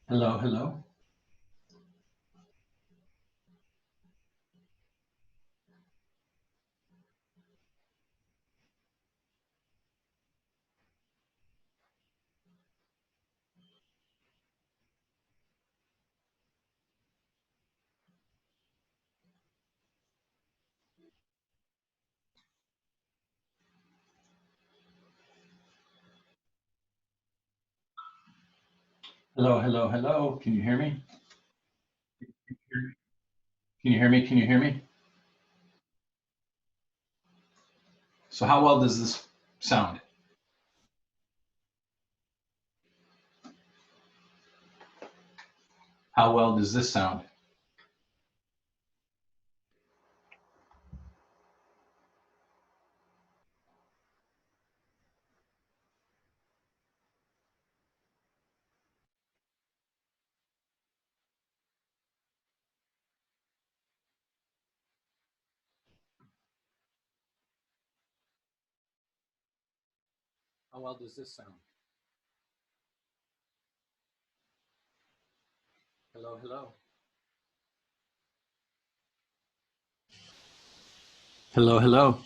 Hello, hello. Hello, hello, hello. Can you hear me? Can you hear me? Can you hear me? So how well does this sound? How well does this sound? How well does this sound? Hello, hello. Hello, hello.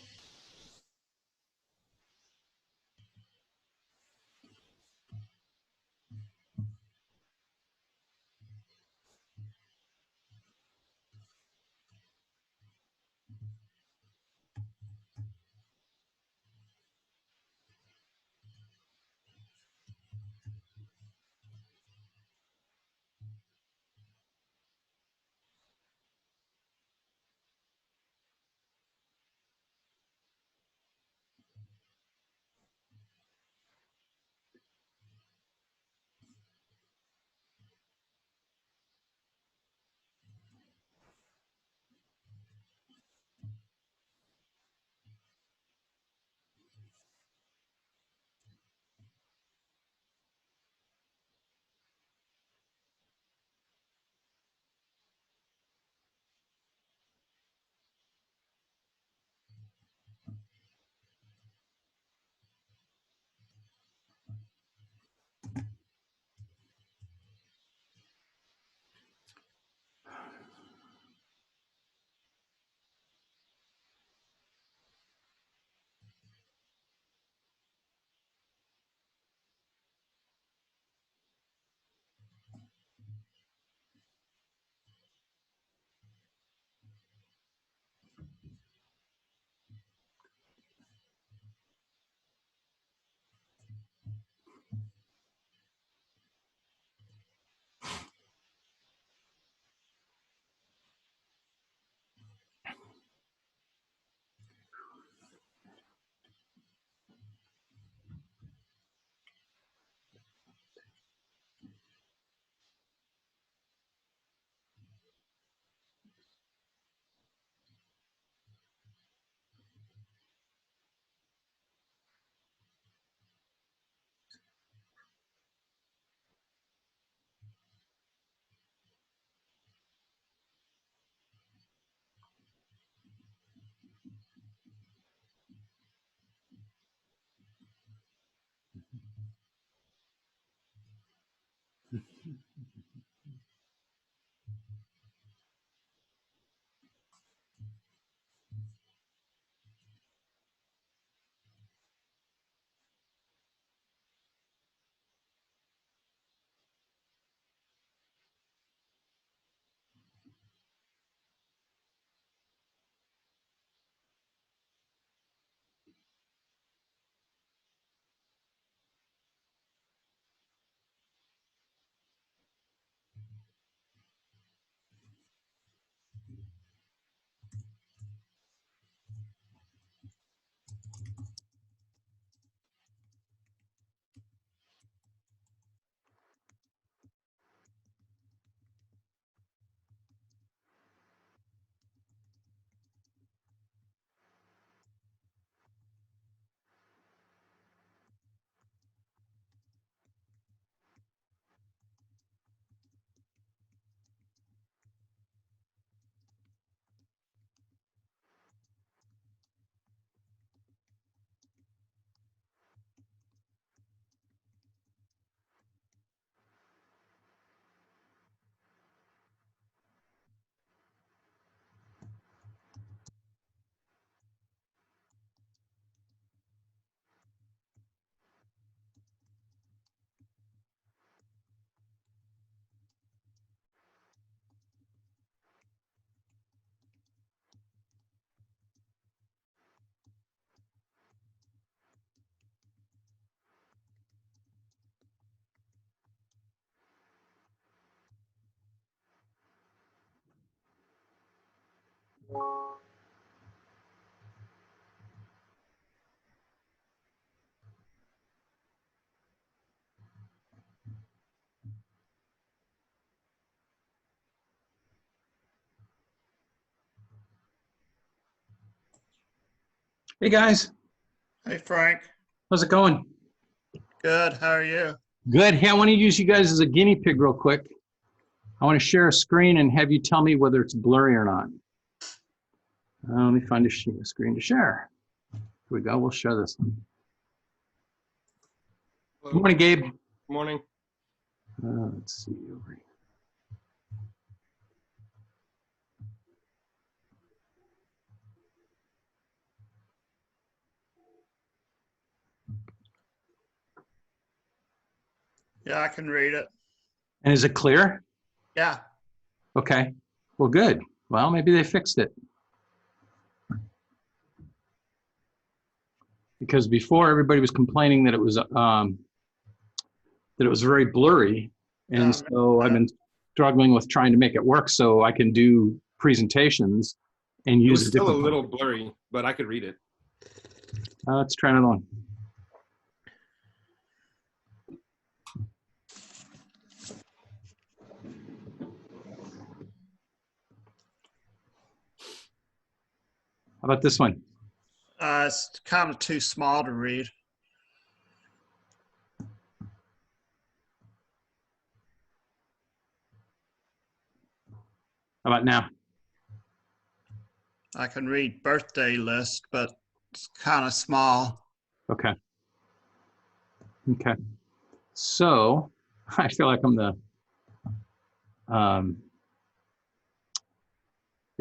Hey guys, Hey Frank, how's it going? good. How are you? Good. Hey, I want to use you guys as a guinea pig real quick. I want to share a screen and have you tell me whether it's blurry or not. Let me find a screen to share. Here we go. We'll share this one. Hello. Good morning, Gabe. Good morning. Let's see over here. Yeah, I can read it. And is it clear? Yeah. Okay. Well, good. Well, maybe they fixed it. Because before everybody was complaining that it was very blurry, and so I've been struggling with trying to make it work so I can do presentations and It use was a still a different. little blurry, but I could read it. Let's try another one. How about this one? It's kind of too small to read. How about now? I can read birthday list, but it's kind of small. Okay. Okay. So I feel like I'm the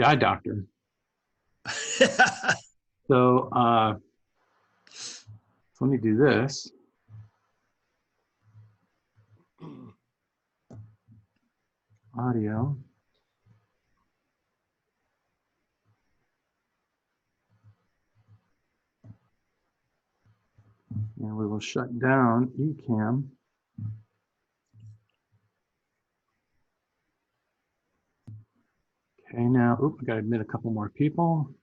eye doctor. So let me do this. Audio. And we will shut down eCam. Okay, now, I got to admit a couple more people.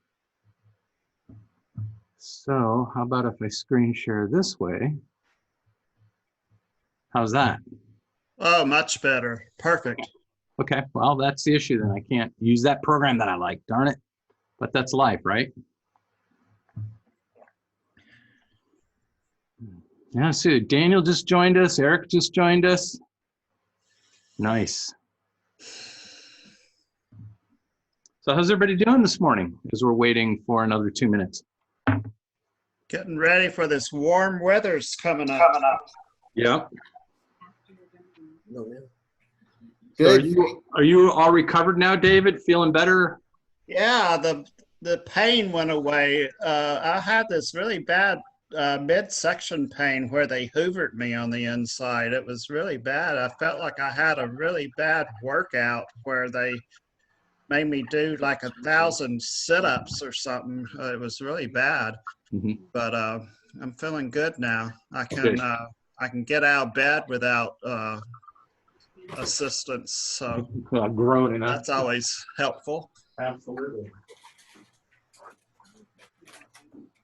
So how about if I screen share this way? How's that? Oh, much better. Perfect. Okay, well, that's the issue then. I can't use that program that I like, darn it. But that's life, right? Yeah, so Daniel just joined us. Eric just joined us. Nice. So how's everybody doing this morning as we're waiting for another 2 minutes? Getting ready for this warm weather's coming up. Yeah. Good. So are you all recovered now, David? Feeling better? Yeah, the pain went away. I had this really bad midsection pain where they hoovered me on the inside. It was really bad. I felt like I had a really bad workout where they made me do like 1,000 sit-ups or something. It was really bad. Mm-hmm. But I'm feeling good now. I can get out of bed without assistance. So Groaning. that's always helpful. Absolutely.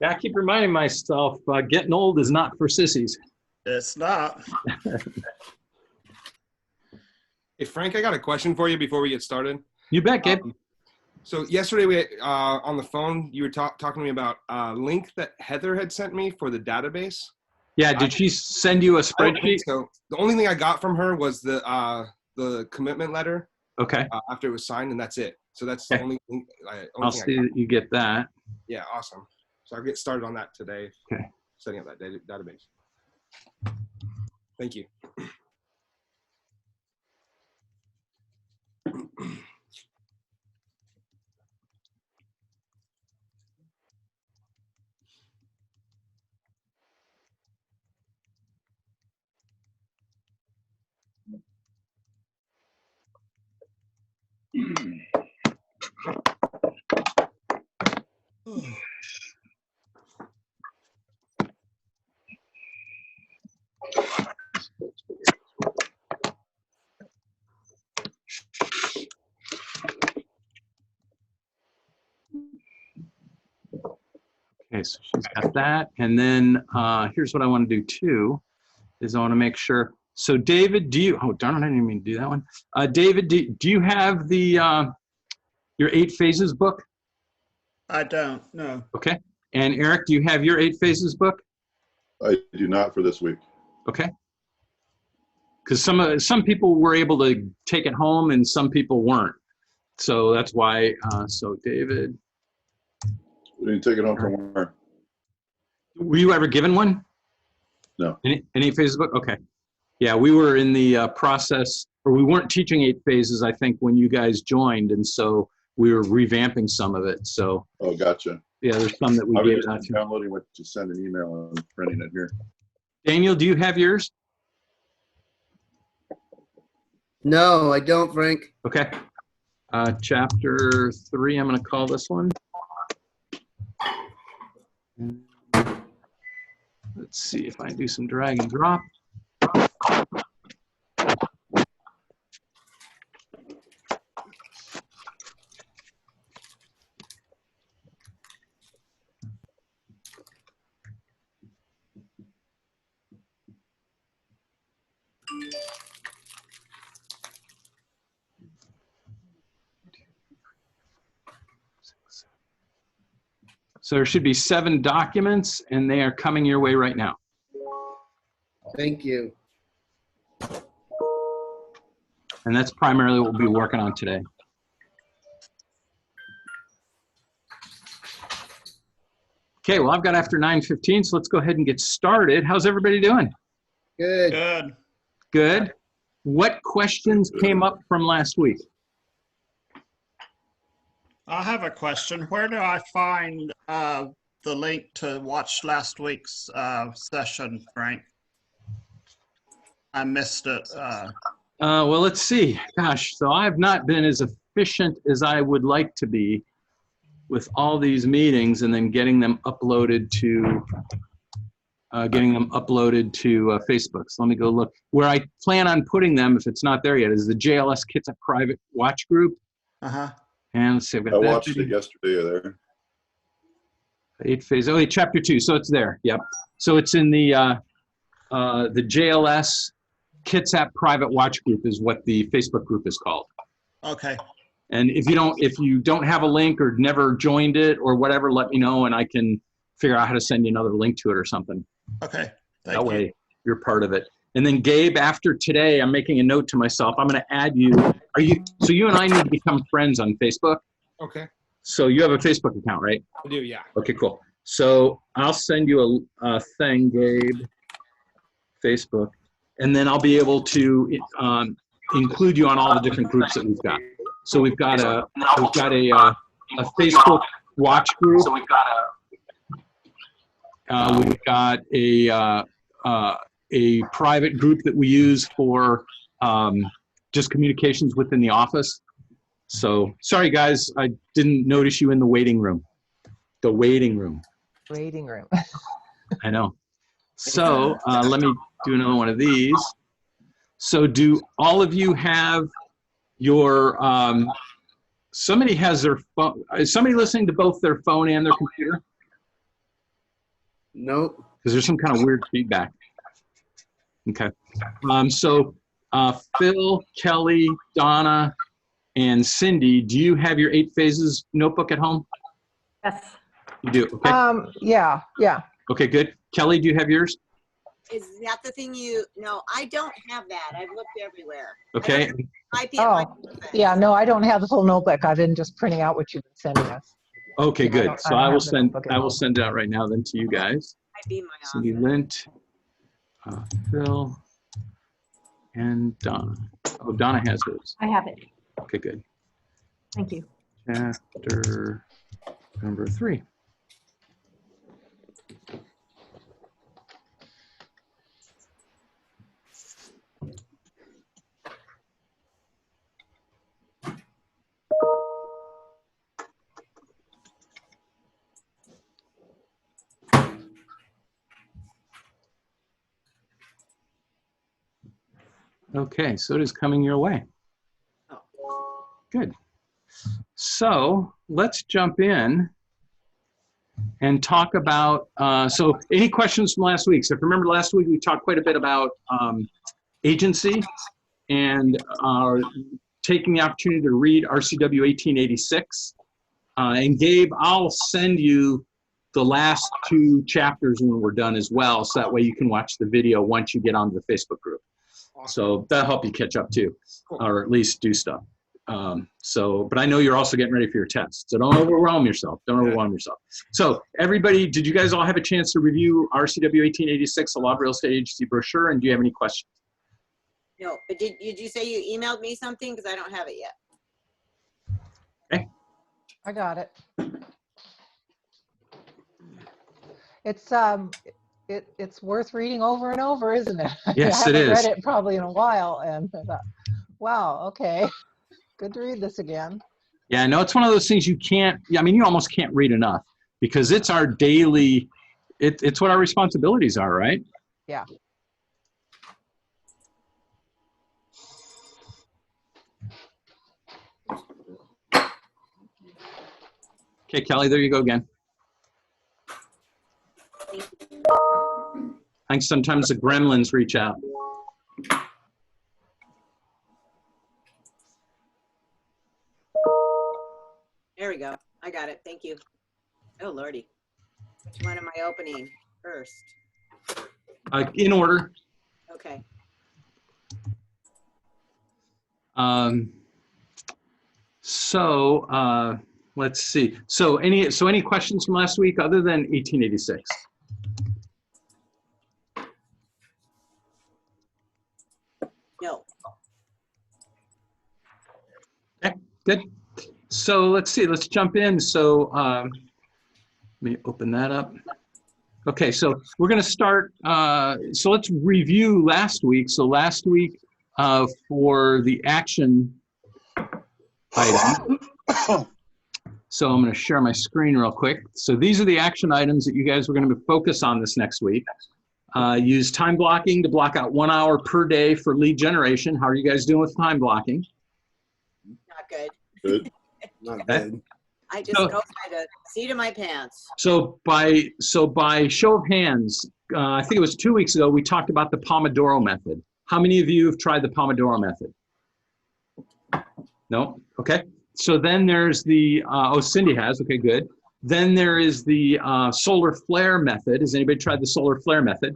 Yeah, I keep reminding myself, getting old is not for sissies. It's not. Hey, Frank, I got a question for you before we get started. You bet, Gabe. So yesterday, we on the phone, you were talking to me about a link that Heather had sent me for the database. Yeah, did she send you a I don't spreadsheet? think so. The only thing I got from her was the commitment letter. Okay. After it was signed, and that's it. So that's Okay. the only thing. I'll see that you get that. Yeah, awesome. So I'll get started on that today. Okay. Setting up that database. Thank you. Okay, so she's got that. And then here's what I want to do too, is I want to make sure. So David, oh darn it, I didn't mean to do that one. David, do you have the your 8 phases book? I don't know. Okay. And Eric, do you have your 8 Phases book? I do not for this week. Okay. Because some people were able to take it home and some people weren't. So that's why, so David. We didn't take it home from where? Were you ever given one? No. An 8 Phases book? Okay. Yeah, we were in the process, or we weren't teaching 8 Phases, I think, when you guys joined. And so we were revamping some of it. So. Oh, gotcha. Yeah, there's some that we I gave was out just to. downloading what to send an email and printing it here. Daniel, do you have yours? No, I don't, Frank. Okay. Chapter 3, I'm going to call this one. Let's see if I do some drag and drop. So there should be 7 documents, and they are coming your way right now. Thank you. And that's primarily what we'll be working on today. Okay, well, I've got after 9:15, so let's go ahead and get started. How's everybody doing? Good. Good. Good. What questions came up from last week? I have a question. Where do I find the link to watch last week's session, Frank? I missed it. Well, let's see. Gosh, so I've not been as efficient as I would like to be with all these meetings and then getting them uploaded to Facebook. So let me go look. Where I plan on putting them, if it's not there yet, is the JLS Kits a private watch group. Uh-huh. And let's see, I've got I that watched video. it yesterday there. 8 Phase. Oh, wait, chapter 2. So it's there. Yep. So it's in the JLS Kitsap Private Watch Group is what the Facebook group is called. Okay. And if you don't have a link or never joined it or whatever, let me know and I can figure out how to send you another link to it or something. Okay. That Thank you. way you're part of it. And then Gabe, after today, I'm making a note to myself. I'm going to add you. So you and I need to become friends on Facebook. Okay. So you have a Facebook account, right? I do, yeah. Okay, cool. So I'll send you a thing, Gabe, Facebook, and then I'll be able to include you on all the different groups that we've got. So we've got a Facebook watch group. We've got a private group that we use for just communications within the office. So sorry guys, I didn't notice you in the waiting room. The waiting room. Waiting room. I know. So let me do another one of these. So do all of you have your, somebody has their phone, is somebody listening to both their phone and their computer? Nope. Because there's some kind of weird feedback. Okay. So Phil, Kelly, Donna, and Cindy, do you have your 8 Phases notebook at home? Yes. You do, okay. Yeah. Okay, good. Kelly, do you have yours? Is that the thing no, I don't have that. I've looked everywhere. Okay. Might be in my Oh, office. yeah, no, I don't have the full notebook. I've been just printing out what you've been sending us. Okay, I good. don't- So I I will don't have the notebook at home. send it out right now then to you guys. Might be in my Cindy office. Lint, Phil, and Donna. Oh, Donna has hers. I have it. Okay, good. Thank you. Chapter number 3. Okay, so it is coming your way. Good. So let's jump in and talk about, so any questions from last week? So if you remember last week, we talked quite a bit about agency and taking the opportunity to read RCW 1886. And Gabe, I'll send you the last 2 chapters when we're done as well, so that way you can watch the video once you get onto the Facebook group. So that'll help you catch up too, or at least do stuff. But I know you're also getting ready for your test, so don't overwhelm yourself. Don't overwhelm yourself. So everybody, did you guys all have a chance to review RCW 1886, a Law of Real Estate Agency brochure, and do you have any questions? No, but did you say you emailed me something? Because I don't have it yet. Okay. I got it. It's worth reading over and over, isn't it? Yes, I it haven't is. read it probably in a while, and I thought, wow, okay, good to read this again. Yeah, no, it's one of those things you can't, I mean, you almost can't read enough because it's our daily, it's what our responsibilities are, right? Yeah. Okay, Kelly, there you go again. I think sometimes the gremlins reach out. There we go. I got it. Thank you. Oh, Lordy. Which one am I opening first? In order. Okay. Let's see. So any questions from last week other than 1886? No. Okay, good. So let's see, let's jump in. So let me open that up. Okay, so we're gonna start, so let's review last week. So last week for the action item. So I'm gonna share my screen real quick. So these are the action items that you guys are gonna focus on this next week. Use time blocking to block out 1 hour per day for lead generation. How are you guys doing with time blocking? Not good. Good. Not good. I just go by the seat of my pants. So by show of hands, I think it was 2 weeks ago, we talked about the Pomodoro Method. How many of you have tried the Pomodoro Method? No? Okay. So then there's the, oh, Cindy has. Okay, good. Then there is the solar flare method. Has anybody tried the solar flare method?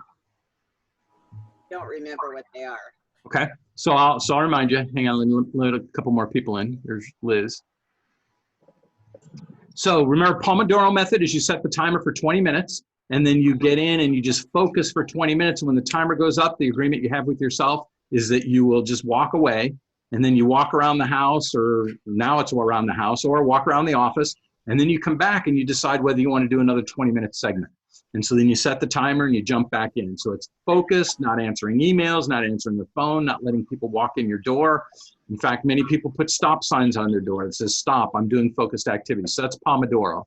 Don't remember what they are. Okay. So I'll remind you. Hang on, let a couple more people in. There's Liz. So remember, Pomodoro Method is you set the timer for 20 minutes, and then you get in and you just focus for 20 minutes. And when the timer goes up, the agreement you have with yourself is that you will just walk away, and then you walk around the house, or now it's around the house, or walk around the office, and then you come back and you decide whether you want to do another 20-minute segment. And so then you set the timer and you jump back in. So it's focused, not answering emails, not answering the phone, not letting people walk in your door. In fact, many people put stop signs on their door that says, stop, I'm doing focused activity. So that's Pomodoro.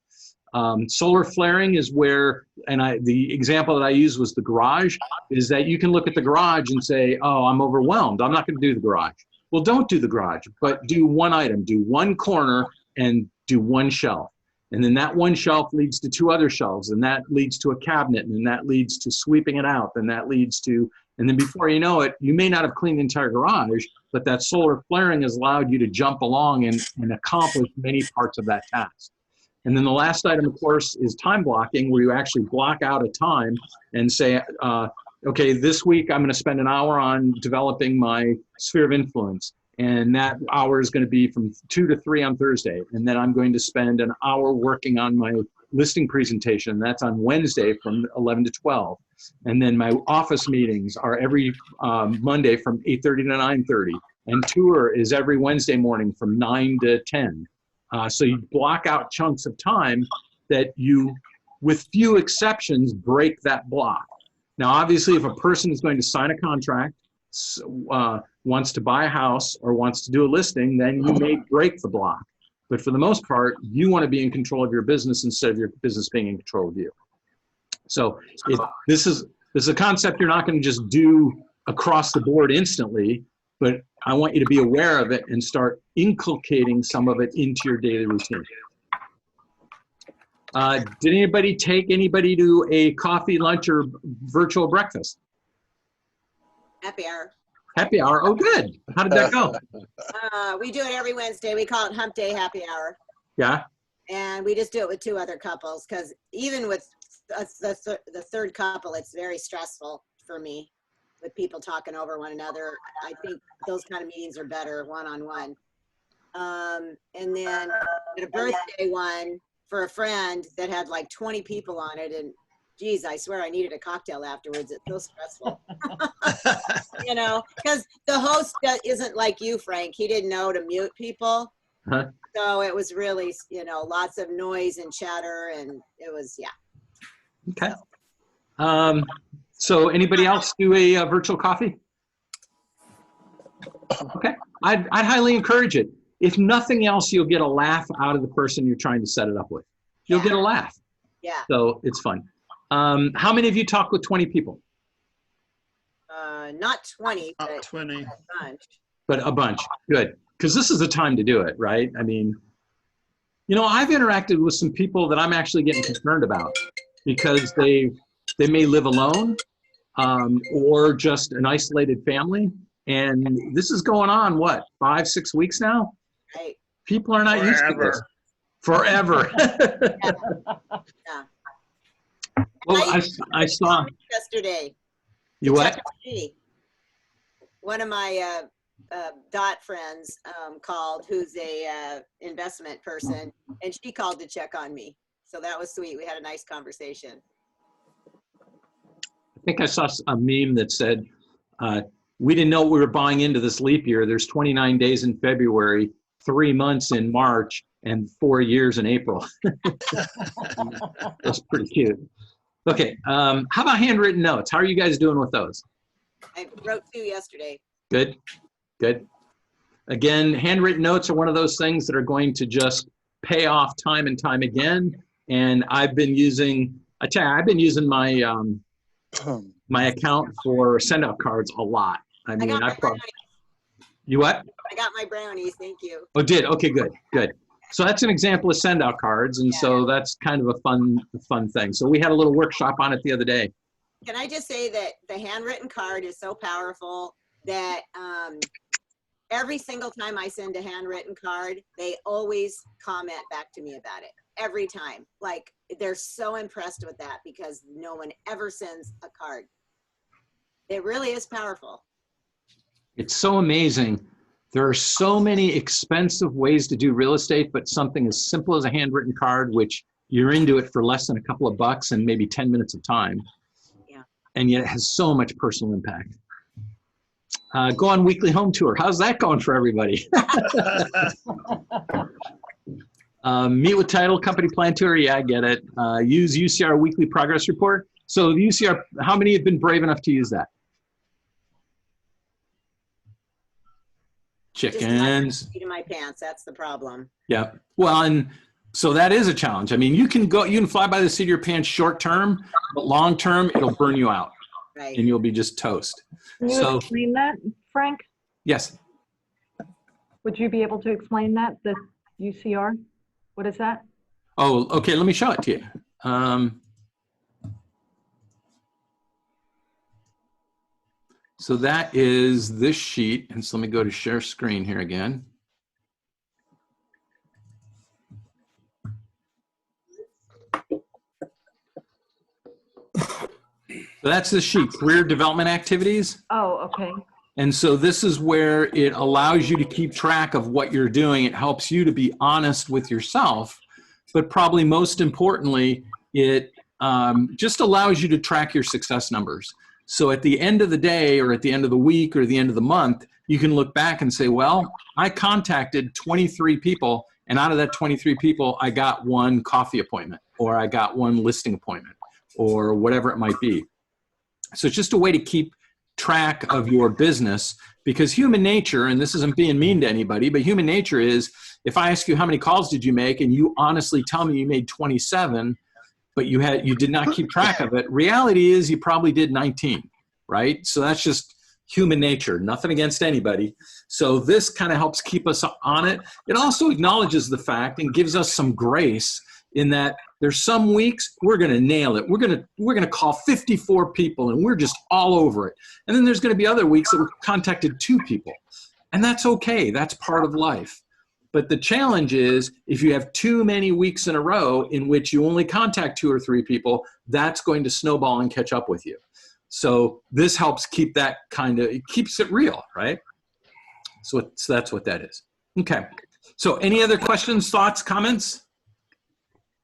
Solar flaring is where, and the example that I used was the garage, is that you can look at the garage and say, oh, I'm overwhelmed. I'm not going to do the garage. Well, don't do the garage, but do one item, do one corner and do one shelf. And then that one shelf leads to 2 other shelves, and that leads to a cabinet, and then that leads to sweeping it out, and that leads to, and then before you know it, you may not have cleaned the entire garage, but that solar flaring has allowed you to jump along and accomplish many parts of that task. And then the last item, of course, is time blocking, where you actually block out a time and say, okay, this week I'm going to spend an hour on developing my sphere of influence. And that hour is going to be from 2 to 3 on Thursday. And then I'm going to spend an hour working on my listing presentation. That's on Wednesday from 11 to 12. And then my office meetings are every Monday from 8:30 to 9:30. And tour is every Wednesday morning from 9 to 10. So you block out chunks of time that you, with few exceptions, break that block. Now, obviously, if a person is going to sign a contract, wants to buy a house or wants to do a listing, then you may break the block. But for the most part, you want to be in control of your business instead of your business being in control of you. So this is a concept you're not going to just do across the board instantly, but I want you to be aware of it and start inculcating some of it into your daily routine. Did anybody take anybody to a coffee, lunch, or virtual breakfast? Happy hour. Happy hour. Oh, good. How did that go? We do it every Wednesday. We call it Hump Day Happy Hour. Yeah. And we just do it with 2 other couples because even with the third couple, it's very stressful for me with people talking over one another. I think those kind of meetings are better one-on-one. And then at a birthday one for a friend that had like 20 people on it, and geez, I swear I needed a cocktail afterwards. It's so stressful. You know, because the host isn't like you, Frank. He didn't know to mute people. Huh? So it was really, you know, lots of noise and chatter, and it was, yeah. Okay. So anybody else do a virtual coffee? Okay. I'd highly encourage it. If nothing else, you'll get a laugh out of the person you're trying to set it up with. You'll get a laugh. Yeah. So it's fun. How many of you talk with 20 people? Not 20, Not but 20. a bunch. But a bunch. Good. Because this is the time to do it, right? I mean, you know, I've interacted with some people that I'm actually getting concerned about because they may live alone or just an isolated family. And this is going on, what, 5-6 weeks now? Right. People are not used to this. Forever. Yeah. Well, I saw. Yesterday. You what? One of my dot friends called, who's a investment person, and she called to check on me. So that was sweet. We had a nice conversation. I think I saw a meme that said, we didn't know we were buying into this leap year. There's 29 days in February, 3 months in March, and 4 years in April. That's pretty cute. Okay, how about handwritten notes? How are you guys doing with those? I wrote 2 yesterday. Good, good. Again, handwritten notes are one of those things that are going to just pay off time and time again. And I've been using, I've been using my my account for send out cards a lot. I mean, got my probably. You what? I got my brownies. Thank you. Oh, did? Okay, good, good. So that's an example of send out cards. And so that's kind of a fun thing. So we had a little workshop on it the other day. Can I just say that the handwritten card is so powerful that every single time I send a handwritten card, they always comment back to me about it. Every time. Like, they're so impressed with that because no one ever sends a card. It really is powerful. It's so amazing. There are so many expensive ways to do real estate, but something as simple as a handwritten card, which you're into it for less than a couple of bucks and maybe 10 minutes of time. Yeah. And yet it has so much personal impact. Go on weekly home tour. How's that going for everybody? Meet with title, company plan tour. Yeah, I get it. Use UCR weekly progress report. So the UCR, how many have been brave enough to use that? Chickens. Just in my pants. That's the problem. Yeah. Well, and so that is a challenge. I mean, you can fly by the seat of your pants short term, but long term, it'll burn you out. Right. And you'll be just toast. Can you explain that, Frank? Yes. Would you be able to explain that, the UCR? What is that? Oh, okay. Let me show it to you. So that is this sheet. And so let me go to share screen here again. So that's the sheet, career development activities. Oh, okay. And so this is where it allows you to keep track of what you're doing. It helps you to be honest with yourself, but probably most importantly, it just allows you to track your success numbers. So at the end of the day or at the end of the week or the end of the month, you can look back and say, well, I contacted 23 people, and out of that 23 people, I got 1 coffee appointment, or I got 1 listing appointment, or whatever it might be. So it's just a way to keep track of your business, because human nature, and this isn't being mean to anybody, but human nature is, if I ask you how many calls did you make and you honestly tell me you made 27, but you did not keep track of it, reality is you probably did 19, right? So that's just human nature, nothing against anybody. So this kind of helps keep us on it. It also acknowledges the fact and gives us some grace in that there's some weeks we're going to nail it. We're going to call 54 people and we're just all over it. And then there's going to be other weeks that we contacted 2 people. And that's okay. That's part of life. But the challenge is if you have too many weeks in a row in which you only contact 2 or 3 people, that's going to snowball and catch up with you. So this helps keep that it keeps it real, right? So that's what that is. Okay. So any other questions, thoughts, comments?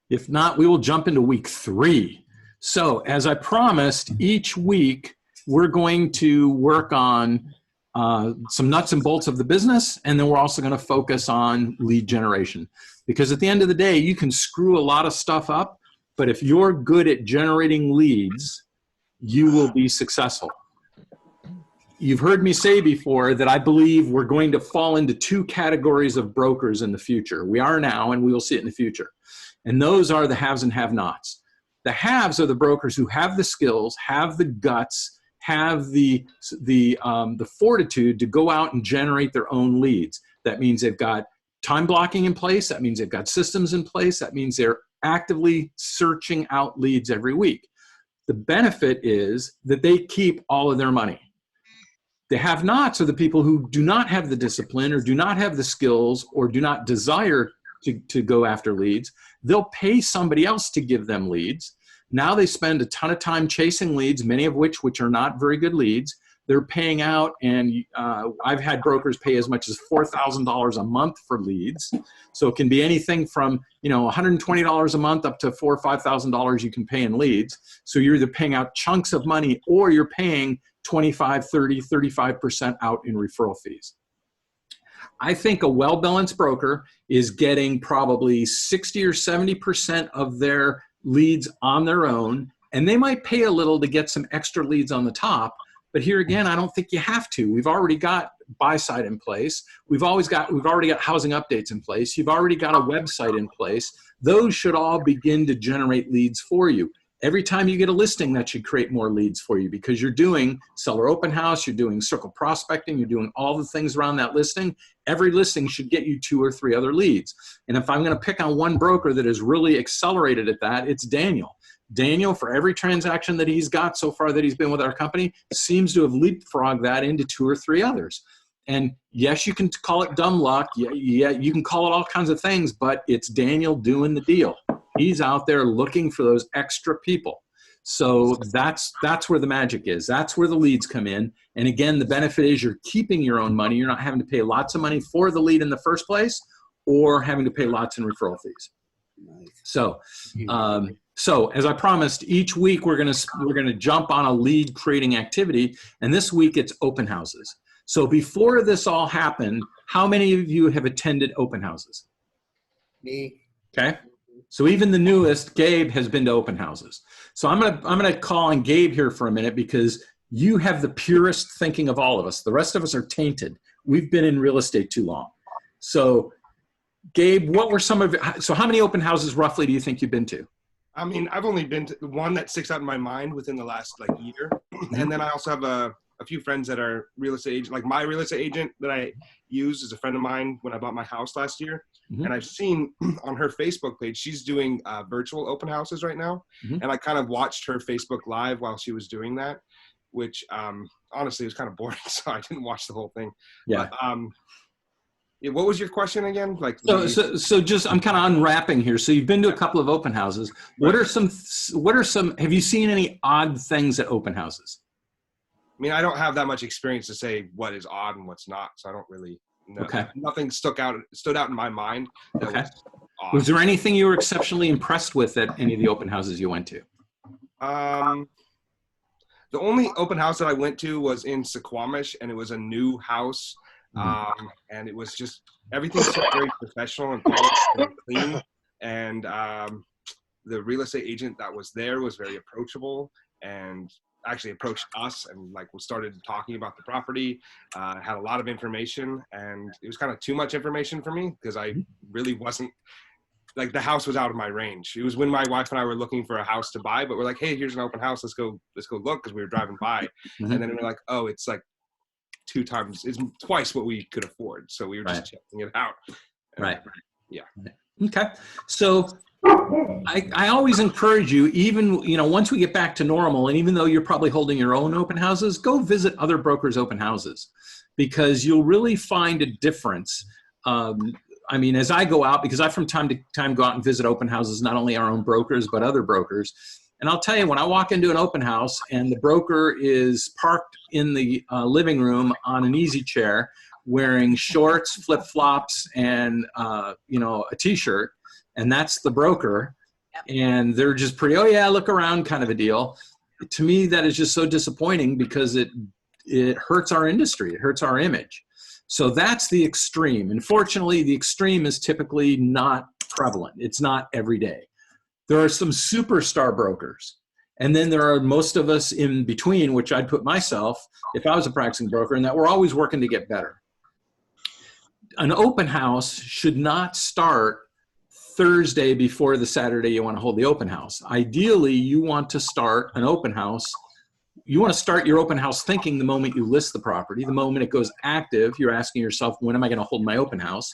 If not, we will jump into week 3. So as I promised, each week we're going to work on some nuts and bolts of the business, and then we're also going to focus on lead generation. Because at the end of the day, you can screw a lot of stuff up, but if you're good at generating leads, you will be successful. You've heard me say before that I believe we're going to fall into 2 categories of brokers in the future. We are now, and we will see it in the future. And those are the haves and have-nots. The haves are the brokers who have the skills, have the guts, have the fortitude to go out and generate their own leads. That means they've got time blocking in place. That means they've got systems in place. That means they're actively searching out leads every week. The benefit is that they keep all of their money. The have-nots are the people who do not have the discipline or do not have the skills or do not desire to go after leads. They'll pay somebody else to give them leads. Now they spend a ton of time chasing leads, many of which are not very good leads. They're paying out, and I've had brokers pay as much as $4,000 a month for leads. So it can be anything from $120 a month up to $4,000 or $5,000 you can pay in leads. So you're either paying out chunks of money or you're paying 25, 30, 35% out in referral fees. I think a well-balanced broker is getting probably 60 or 70% of their leads on their own, and they might pay a little to get some extra leads on the top. But here again, I don't think you have to. We've already got buy side in place. We've already got housing updates in place. You've already got a website in place. Those should all begin to generate leads for you. Every time you get a listing, that should create more leads for you because you're doing seller open house, you're doing circle prospecting, you're doing all the things around that listing. Every listing should get you 2 or 3 other leads. And if I'm going to pick on one broker that has really accelerated at that, it's Daniel. Daniel, for every transaction that he's got so far that he's been with our company, seems to have leapfrogged that into 2 or 3 others. And yes, you can call it dumb luck. Yeah, you can call it all kinds of things, but it's Daniel doing the deal. He's out there looking for those extra people. So that's where the magic is. That's where the leads come in. And again, the benefit is you're keeping your own money. You're not having to pay lots of money for the lead in the first place or having to pay lots in referral fees. So, so as I promised, each week we're gonna jump on a lead creating activity. And this week it's open houses. So before this all happened, how many of you have attended open houses? Me. Okay. So even the newest, Gabe, has been to open houses. So I'm gonna call on Gabe here for a minute because you have the purest thinking of all of us. The rest of us are tainted. We've been in real estate too long. So Gabe, what were so how many open houses roughly do you think you've been to? I mean, I've only been to one that sticks out in my mind within the last year. And then I also have a few friends that are real estate agents. Like my real estate agent that I used is a friend of mine when I bought my house last year. And I've seen on her Facebook page, she's doing virtual open houses right now. And I kind of watched her Facebook Live while she was doing that, which honestly was kind of boring. So I didn't watch the whole thing. Yeah. But, what was your question again? So just, I'm kind of unwrapping here. So you've been to a couple of open houses. What are some, have you seen any odd things at open houses? I mean, I don't have that much experience to say what is odd and what's not. So I don't really know. Okay. Nothing stood out in my mind. Was there anything you were exceptionally impressed with at any of the open houses you went to? The only open house that I went to was in Suquamish, and it was a new house. And it was just, everything was very professional and polished and clean. And the real estate agent that was there was very approachable and actually approached us and started talking about the property, had a lot of information, and it was kind of too much information for me because I really wasn't, the house was out of my range. It was when my wife and I were looking for a house to buy, but we're like, hey, here's an open house. Let's go look, because we were driving by. And then we're like, oh, it's it's twice what we could afford. So we were just checking it out. Right. Yeah. Okay. So I always encourage you, even, once we get back to normal, and even though you're probably holding your own open houses, go visit other brokers' open houses, because you'll really find a difference. I mean, as I go out, because I from time to time go out and visit open houses, not only our own brokers, but other brokers. And I'll tell you, when I walk into an open house and the broker is parked in the living room on an easy chair, wearing shorts, flip-flops, and you know, a t-shirt, and that's the broker, and they're just pretty, oh yeah, look around kind of a deal. To me, that is just so disappointing because it hurts our industry, it hurts our image. So that's the extreme. Unfortunately, the extreme is typically not prevalent. It's not every day. There are some superstar brokers. And then there are most of us in between, which I'd put myself, if I was a practicing broker, and that we're always working to get better. An open house should not start Thursday before the Saturday you want to hold the open house. Ideally, you want to start an open house. You want to start your open house thinking the moment you list the property, the moment it goes active, you're asking yourself, when am I going to hold my open house?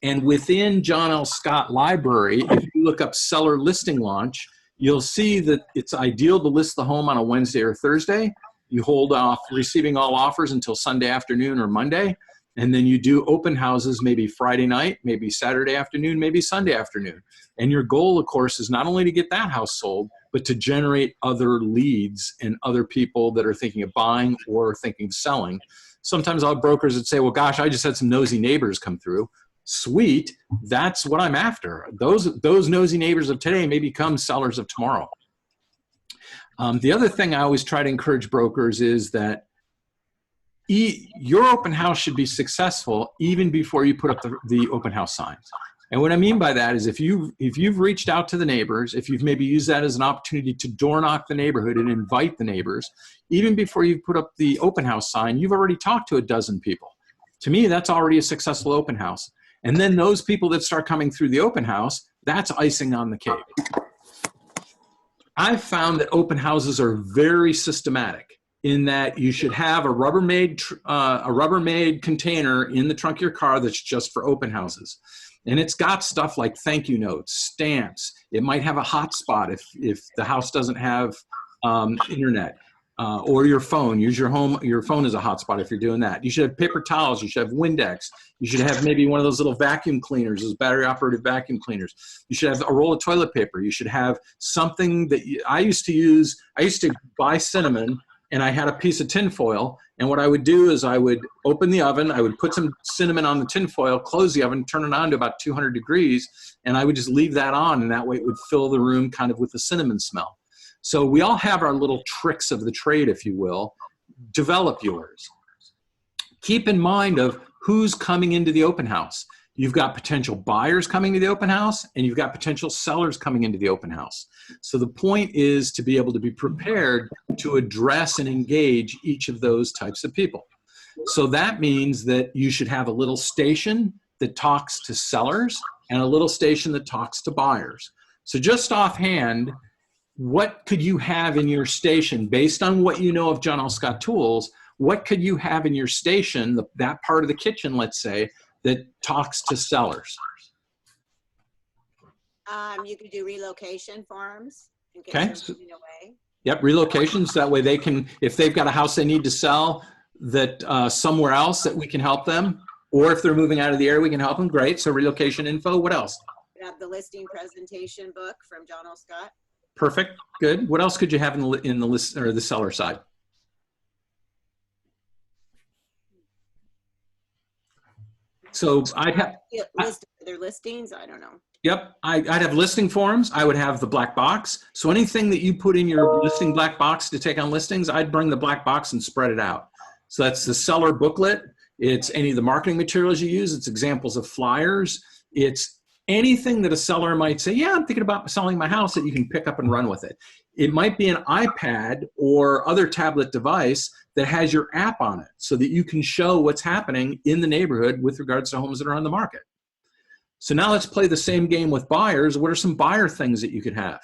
And within John L. Scott Library, if you look up seller listing launch, you'll see that it's ideal to list the home on a Wednesday or Thursday. You hold off receiving all offers until Sunday afternoon or Monday. And then you do open houses maybe Friday night, maybe Saturday afternoon, maybe Sunday afternoon. And your goal, of course, is not only to get that house sold, but to generate other leads and other people that are thinking of buying or thinking of selling. Sometimes I'll have brokers that say, well, gosh, I just had some nosy neighbors come through. Sweet, that's what I'm after. Those nosy neighbors of today may become sellers of tomorrow. The other thing I always try to encourage brokers is that your open house should be successful even before you put up the open house signs. And what I mean by that is if you've reached out to the neighbors, if you've maybe used that as an opportunity to door knock the neighborhood and invite the neighbors, even before you put up the open house sign, you've already talked to a dozen people. To me, that's already a successful open house. And then those people that start coming through the open house, that's icing on the cake. I've found that open houses are very systematic in that you should have a Rubbermaid container in the trunk of your car that's just for open houses. And it's got stuff like thank you notes, stamps. It might have a hotspot if the house doesn't have internet. Or your phone. Use your phone as a hotspot if you're doing that. You should have paper towels. You should have Windex. You should have maybe one of those little vacuum cleaners, those battery-operated vacuum cleaners. You should have a roll of toilet paper. You should have something that I used to buy cinnamon, and I had a piece of tin foil. And what I would do is I would open the oven. I would put some cinnamon on the tin foil, close the oven, turn it on to about 200 degrees, and I would just leave that on, and that way it would fill the room kind of with the cinnamon smell. So we all have our little tricks of the trade, if you will. Develop yours. Keep in mind of who's coming into the open house. You've got potential buyers coming to the open house, and you've got potential sellers coming into the open house. So the point is to be able to be prepared to address and engage each of those types of people. So that means that you should have a little station that talks to sellers and a little station that talks to buyers. So just offhand, what could you have in your station based on what you know of John L. Scott tools? What could you have in your station, that part of the kitchen, let's say, that talks to sellers? You could do relocation forms. Okay. Away. Yep, relocations. That way they can, if they've got a house they need to sell that somewhere else that we can help them, or if they're moving out of the area, we can help them. Great. So relocation info. What else? We have the listing presentation book from John L. Scott. Perfect. Good. What else could you have in the list or the seller side? So I'd have list their listings. I don't know. Yep. I'd have listing forms. I would have the black box. So anything that you put in your listing black box to take on listings, I'd bring the black box and spread it out. So that's the seller booklet. It's any of the marketing materials you use. It's examples of flyers. It's anything that a seller might say, yeah, I'm thinking about selling my house, that you can pick up and run with it. It might be an iPad or other tablet device that has your app on it so that you can show what's happening in the neighborhood with regards to homes that are on the market. So now let's play the same game with buyers. What are some buyer things that you could have?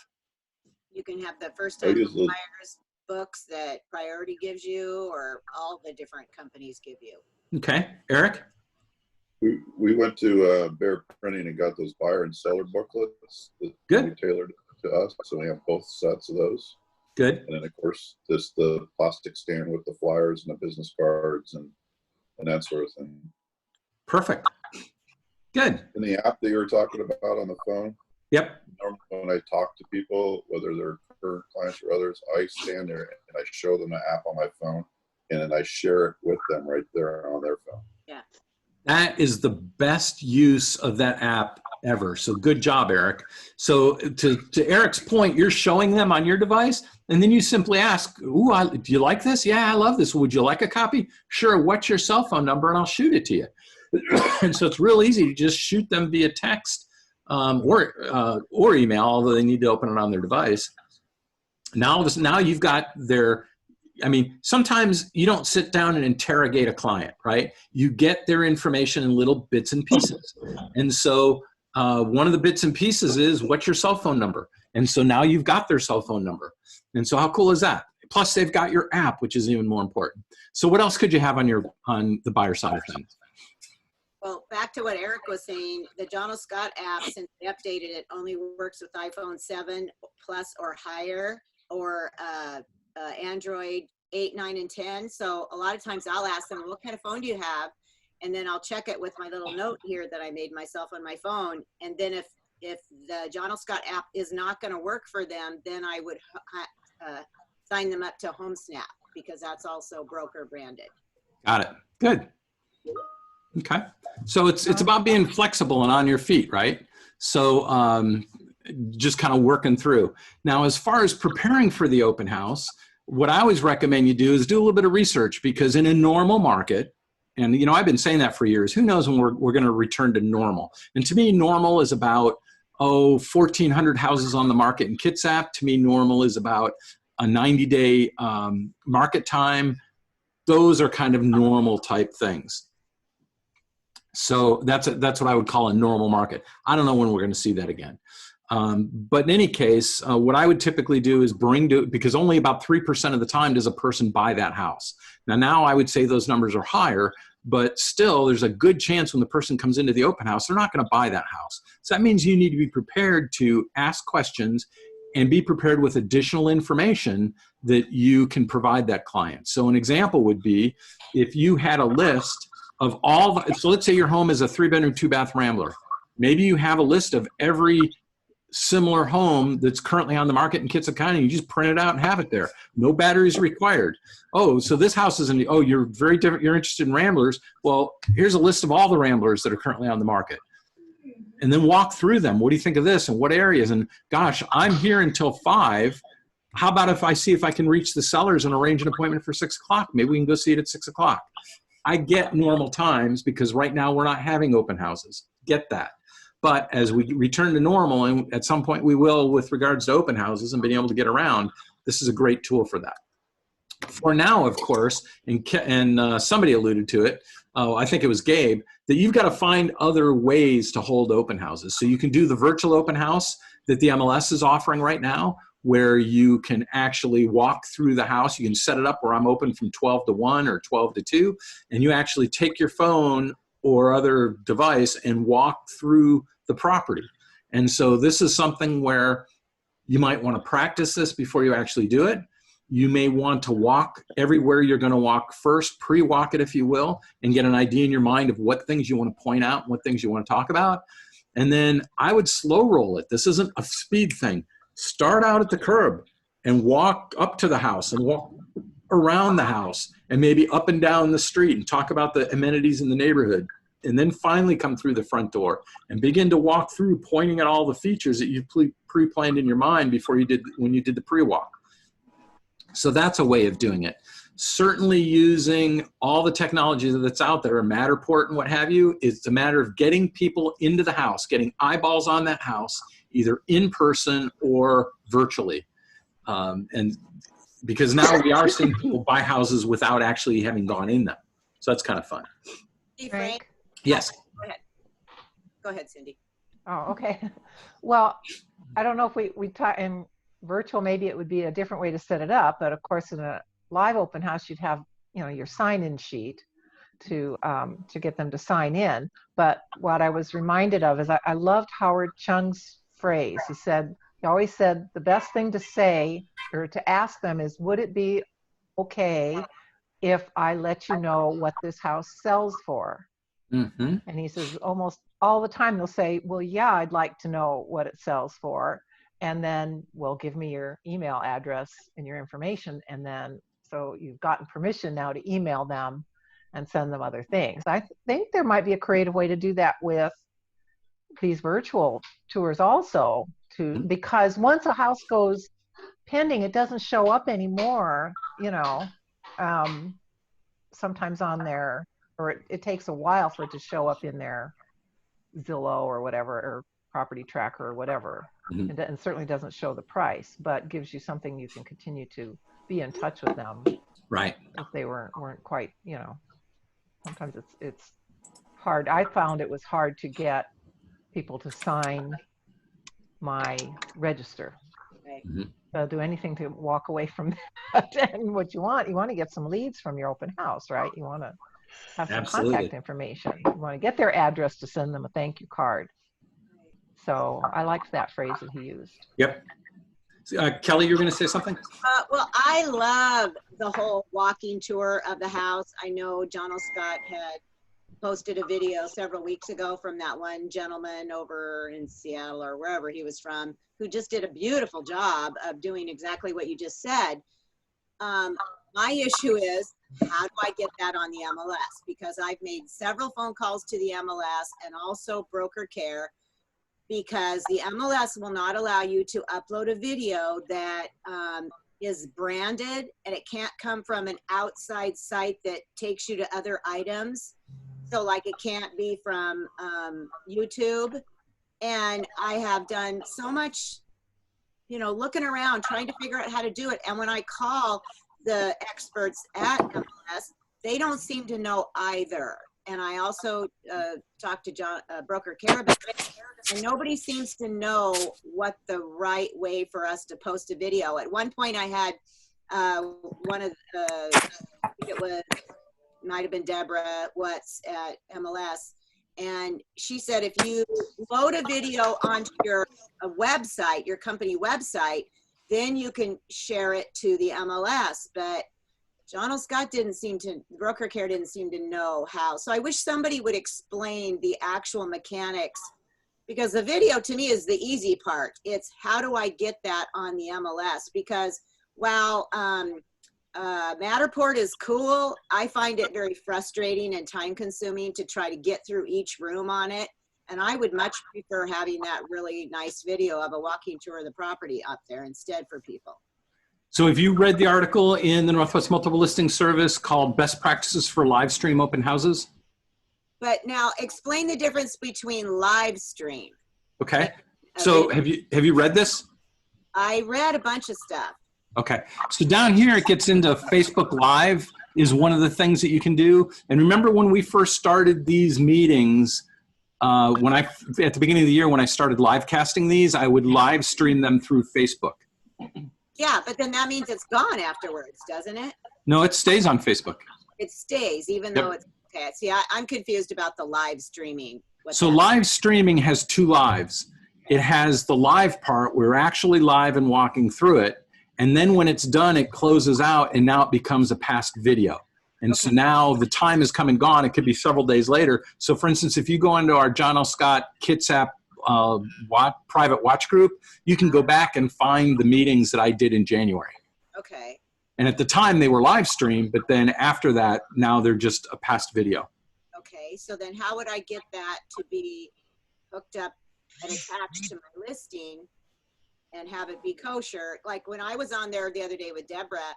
You can have the first time buyers books that Priority gives you, or all the different companies give you. Okay. Eric? We went to Bear Printing and got those buyer and seller booklets that we tailored to us. So we have both sets of those. Good. And then of course, just the plastic stand with the flyers and the business cards and that sort of thing. Perfect. Good. In the app that you were talking about on the phone, Yep. normally when I talk to people, whether they're current clients or others, I stand there and I show them the app on my phone, and then I share it with them right there on their phone. Yeah. That is the best use of that app ever. So good job, Eric. So to Eric's point, you're showing them on your device, and then you simply ask, "Ooh, do you like this? Yeah, I love this. Would you like a copy? Sure. What's your cell phone number? And I'll shoot it to you." And so it's real easy to just shoot them via text or email, although they need to open it on their device. Now you've got their. I mean, sometimes you don't sit down and interrogate a client, right? You get their information in little bits and pieces. And so one of the bits and pieces is, what's your cell phone number? And so now you've got their cell phone number. And so how cool is that? Plus they've got your app, which is even more important. So what else could you have on the buyer side of things? Well, back to what Eric was saying, the John O. Scott app, since they updated it, only works with iPhone 7 Plus or higher, or Android 8, 9, and 10. So a lot of times I'll ask them, what kind of phone do you have? And then I'll check it with my little note here that I made myself on my phone. And then if the John O. Scott app is not going to work for them, then I would sign them up to HomeSnap, because that's also broker branded. Got it. Good. Okay. So it's about being flexible and on your feet, right? So just kind of working through. Now, as far as preparing for the open house, what I always recommend you do is do a little bit of research, because in a normal market, and you know, I've been saying that for years, who knows when we're going to return to normal. And to me, normal is about, 1,400 houses on the market in Kitsap. To me, normal is about a 90-day market time. Those are kind of normal type things. So that's what I would call a normal market. I don't know when we're going to see that again. But in any case, what I would typically do is because only about 3% of the time does a person buy that house. Now I would say those numbers are higher, but still there's a good chance when the person comes into the open house, they're not going to buy that house. So that means you need to be prepared to ask questions and be prepared with additional information that you can provide that client. So an example would be if you had a list of so let's say your home is a 3-bedroom, 2-bath Rambler. Maybe you have a list of every similar home that's currently on the market in Kitsap County. You just print it out and have it there. No batteries required. Oh, so this house is you're very different. You're interested in Ramblers. Well, here's a list of all the Ramblers that are currently on the market. And then walk through them. What do you think of this and what areas? And gosh, I'm here until 5. How about if I see if I can reach the sellers and arrange an appointment for 6 o'clock? Maybe we can go see it at 6 o'clock. I get normal times because right now we're not having open houses. Get that. But as we return to normal, and at some point we will with regards to open houses and being able to get around, this is a great tool for that. For now, of course, and somebody alluded to it, I think it was Gabe, that you've got to find other ways to hold open houses. So you can do the virtual open house that the MLS is offering right now, where you can actually walk through the house. You can set it up where I'm open from 12 to 1 or 12 to 2, and you actually take your phone or other device and walk through the property. And so this is something where you might want to practice this before you actually do it. You may want to walk everywhere you're going to walk first, pre-walk it if you will, and get an idea in your mind of what things you want to point out, what things you want to talk about. And then I would slow roll it. This isn't a speed thing. Start out at the curb and walk up to the house and walk around the house and maybe up and down the street and talk about the amenities in the neighborhood. And then finally come through the front door and begin to walk through, pointing at all the features that you pre-planned in your mind when you did the pre-walk. So that's a way of doing it. Certainly using all the technology that's out there, Matterport and what have you, it's a matter of getting people into the house, getting eyeballs on that house, either in person or virtually. And because now we are seeing people buy houses without actually having gone in them. So that's kind of fun. Hey, Frank. Yes. Go ahead, Cindy. Oh, okay. Well, I don't know if we taught in virtual, maybe it would be a different way to set it up, but of course in a live open house, you'd have, your sign-in sheet to get them to sign in. But what I was reminded of is I loved Howard Chung's phrase. He always said the best thing to say or to ask them is, would it be okay if I let you know what this house sells for? Mm-hmm. And he says almost all the time they'll say, well, yeah, I'd like to know what it sells for. And then, well, give me your email address and your information. And then, so you've gotten permission now to email them and send them other things. I think there might be a creative way to do that with these virtual tours also, because once a house goes pending, it doesn't show up anymore, you know, sometimes on their, or it takes a while for it to show up in their Zillow or whatever, or property tracker or whatever. Mhm. And certainly doesn't show the price, but gives you something you can continue to be in touch with them Right. if they weren't quite, you know, sometimes it's hard. I found it was hard to get people to sign my register. Right. Mhm. So do anything to walk away from that. And what you want to get some leads from your open house, right? You want to have some Absolutely. contact information. You want to get their address to send them a thank you card. So I liked that phrase that he used. Yep. Kelly, you're going to say something? Well, I love the whole walking tour of the house. I know John L. Scott had posted a video several weeks ago from that one gentleman over in Seattle or wherever he was from, who just did a beautiful job of doing exactly what you just said. My issue is, how do I get that on the MLS? Because I've made several phone calls to the MLS and also broker care, because the MLS will not allow you to upload a video that is branded, and it can't come from an outside site that takes you to other items. So like it can't be from YouTube. And I have done so much, you know, looking around, trying to figure out how to do it. And when I call the experts at MLS, they don't seem to know either. And I also talked to John, broker care about it, and nobody seems to know what the right way for us to post a video. At one point I had one of the, I think it was, might have been Deborah Watts at MLS, and she said if you load a video onto your website, your company website, then you can share it to the MLS. But John L. Scott didn't seem to, broker care didn't seem to know how. So I wish somebody would explain the actual mechanics, because the video to me is the easy part. It's how do I get that on the MLS? Because while Matterport is cool, I find it very frustrating and time consuming to try to get through each room on it. And I would much prefer having that really nice video of a walking tour of the property up there instead for people. So have you read the article in the Northwest Multiple Listing Service called Best Practices for Live Stream Open Houses? But now explain the difference between live stream. Okay. So have you read this? I read a bunch of stuff. Okay. So down here, it gets into Facebook Live is one of the things that you can do. And remember when we first started these meetings, at the beginning of the year, when I started live casting these, I would live stream them through Facebook. Yeah, but then that means it's gone afterwards, doesn't it? No, it stays on Facebook. It stays, even though it's, okay. See, I'm confused about the live streaming. So live streaming has two lives. It has the live part where we're actually live and walking through it. And then when it's done, it closes out and now it becomes a past video. And so now the time has come and gone. It could be several days later. So for instance, if you go into our John L. Scott Kitsap private watch group, you can go back and find the meetings that I did in January. Okay. And at the time they were live streamed, but then after that, now they're just a past video. Okay, so then how would I get that to be hooked up and attached to my listing and have it be kosher? Like when I was on there the other day with Deborah,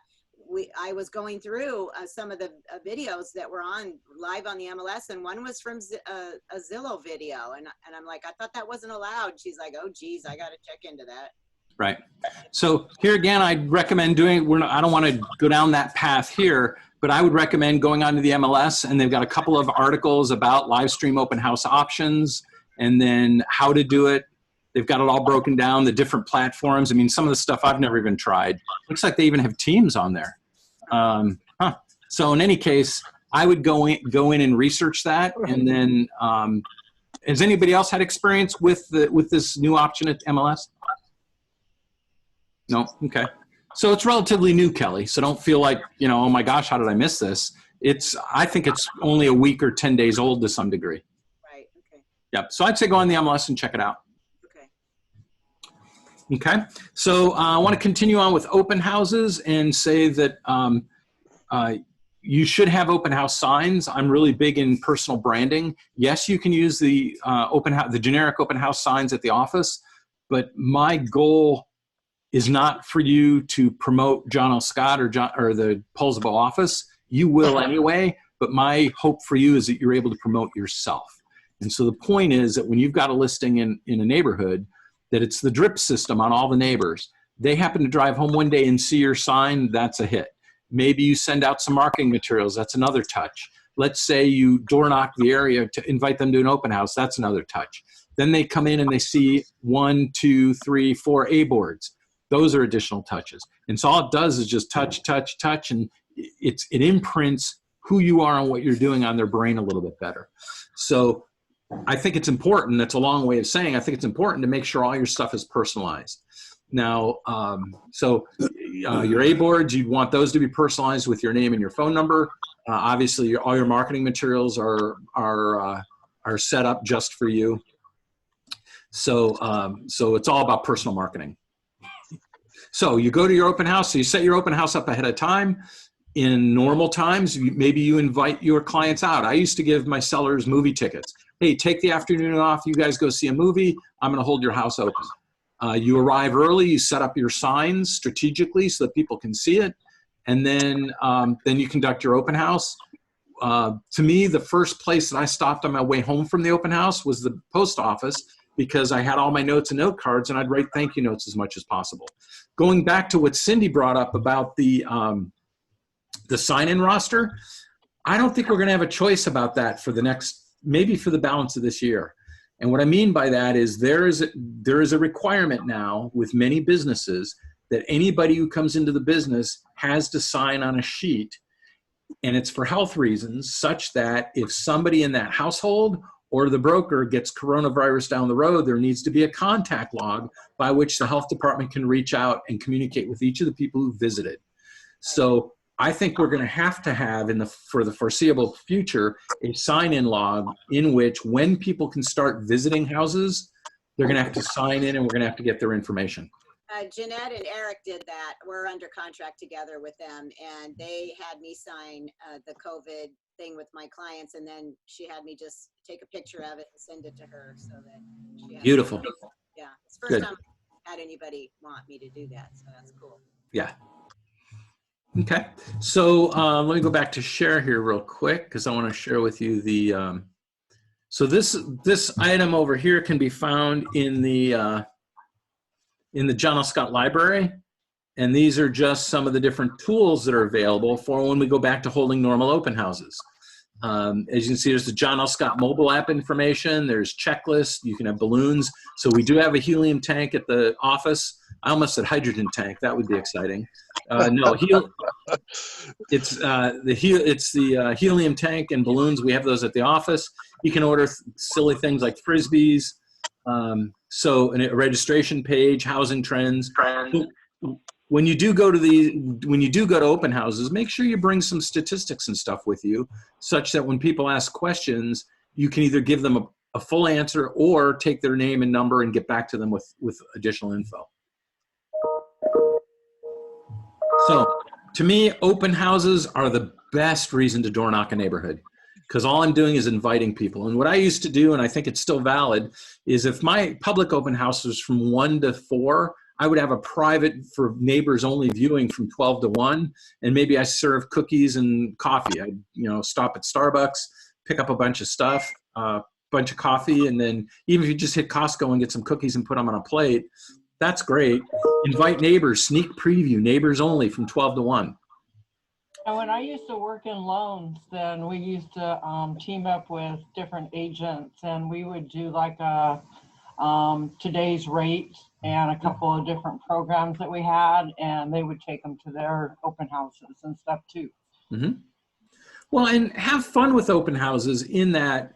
I was going through some of the videos that were on live on the MLS, and one was from a Zillow video, and I'm like, I thought that wasn't allowed. She's like, oh geez, I got to check into that. Right. So here again, I'd recommend doing, I don't want to go down that path here, but I would recommend going onto the MLS, and they've got a couple of articles about live stream open house options and then how to do it. They've got it all broken down, the different platforms. I mean, some of the stuff I've never even tried. Looks like they even have Teams on there. So in any case, I would go in and research that. And then, has anybody else had experience with this new option at MLS? No? Okay. So it's relatively new, Kelly. So don't feel like, oh my gosh, how did I miss this? I think it's only a week or 10 days old to some degree. Right, okay. Yep. So I'd say go on the MLS and check it out. Okay. Okay. So I want to continue on with open houses and say that you should have open house signs. I'm really big in personal branding. Yes, you can use the the generic open house signs at the office, but my goal is not for you to promote John L. Scott or the Pulsable office. You will anyway, but my hope for you is that you're able to promote yourself. And so the point is that when you've got a listing in a neighborhood, that it's the drip system on all the neighbors. They happen to drive home one day and see your sign, that's a hit. Maybe you send out some marketing materials, that's another touch. Let's say you door knock the area to invite them to an open house, that's another touch. Then they come in and they see 1, 2, 3, 4 A boards. Those are additional touches. And so all it does is just touch, touch, touch, and it imprints who you are and what you're doing on their brain a little bit better. So I think it's important, that's a long way of saying, I think it's important to make sure all your stuff is personalized. Now, your A boards, you'd want those to be personalized with your name and your phone number. Obviously, all your marketing materials are set up just for you. So it's all about personal marketing. So you go to your open house, so you set your open house up ahead of time. In normal times, maybe you invite your clients out. I used to give my sellers movie tickets. Hey, take the afternoon off, you guys go see a movie, I'm gonna hold your house open. You arrive early, you set up your signs strategically so that people can see it, and then you conduct your open house. To me, the first place that I stopped on my way home from the open house was the post office, because I had all my notes and note cards, and I'd write thank you notes as much as possible. Going back to what Cindy brought up about the sign-in roster, I don't think we're going to have a choice about that for maybe for the balance of this year. And what I mean by that is there is a requirement now with many businesses that anybody who comes into the business has to sign on a sheet, and it's for health reasons, such that if somebody in that household or the broker gets coronavirus down the road, there needs to be a contact log by which the health department can reach out and communicate with each of the people who visited. So I think we're going to have for the foreseeable future, a sign-in log in which when people can start visiting houses, they're going to have to sign in and we're going to have to get their information. Jeanette and Eric did that. We're under contract together with them, and they had me sign the COVID thing with my clients, and then she had me just take a picture of it and send it to her so that she had Beautiful. Yeah, it's the first time I had anybody want me to do that, so that's cool. Yeah. Okay. So let me go back to share here real quick, because I want to share with you the. So this item over here can be found in the John L. Scott Library, and these are just some of the different tools that are available for when we go back to holding normal open houses. As you can see, there's the John L. Scott mobile app information. There's checklists. You can have balloons. So we do have a helium tank at the office. I almost said hydrogen tank. That would be exciting. No, it's the helium tank and balloons. We have those at the office. You can order silly things like Frisbees. So a registration page, housing trends. When you do go to open houses, make sure you bring some statistics and stuff with you, such that when people ask questions, you can either give them a full answer or take their name and number and get back to them with additional info. So to me, open houses are the best reason to door knock a neighborhood, because all I'm doing is inviting people. And what I used to do, and I think it's still valid, is if my public open house was from 1 to 4, I would have a private for neighbors only viewing from 12 to 1. And maybe I serve cookies and coffee. I stop at Starbucks, pick up a bunch of stuff, bunch of coffee. And then even if you just hit Costco and get some cookies and put them on a plate, that's great. Invite neighbors, sneak preview, neighbors only from 12 to 1. And when I used to work in loans, then we used to team up with different agents, and we would do like a today's rate and a couple of different programs that we had, and they would take them to their open houses and stuff too. Mm-hmm. Well, and have fun with open houses in that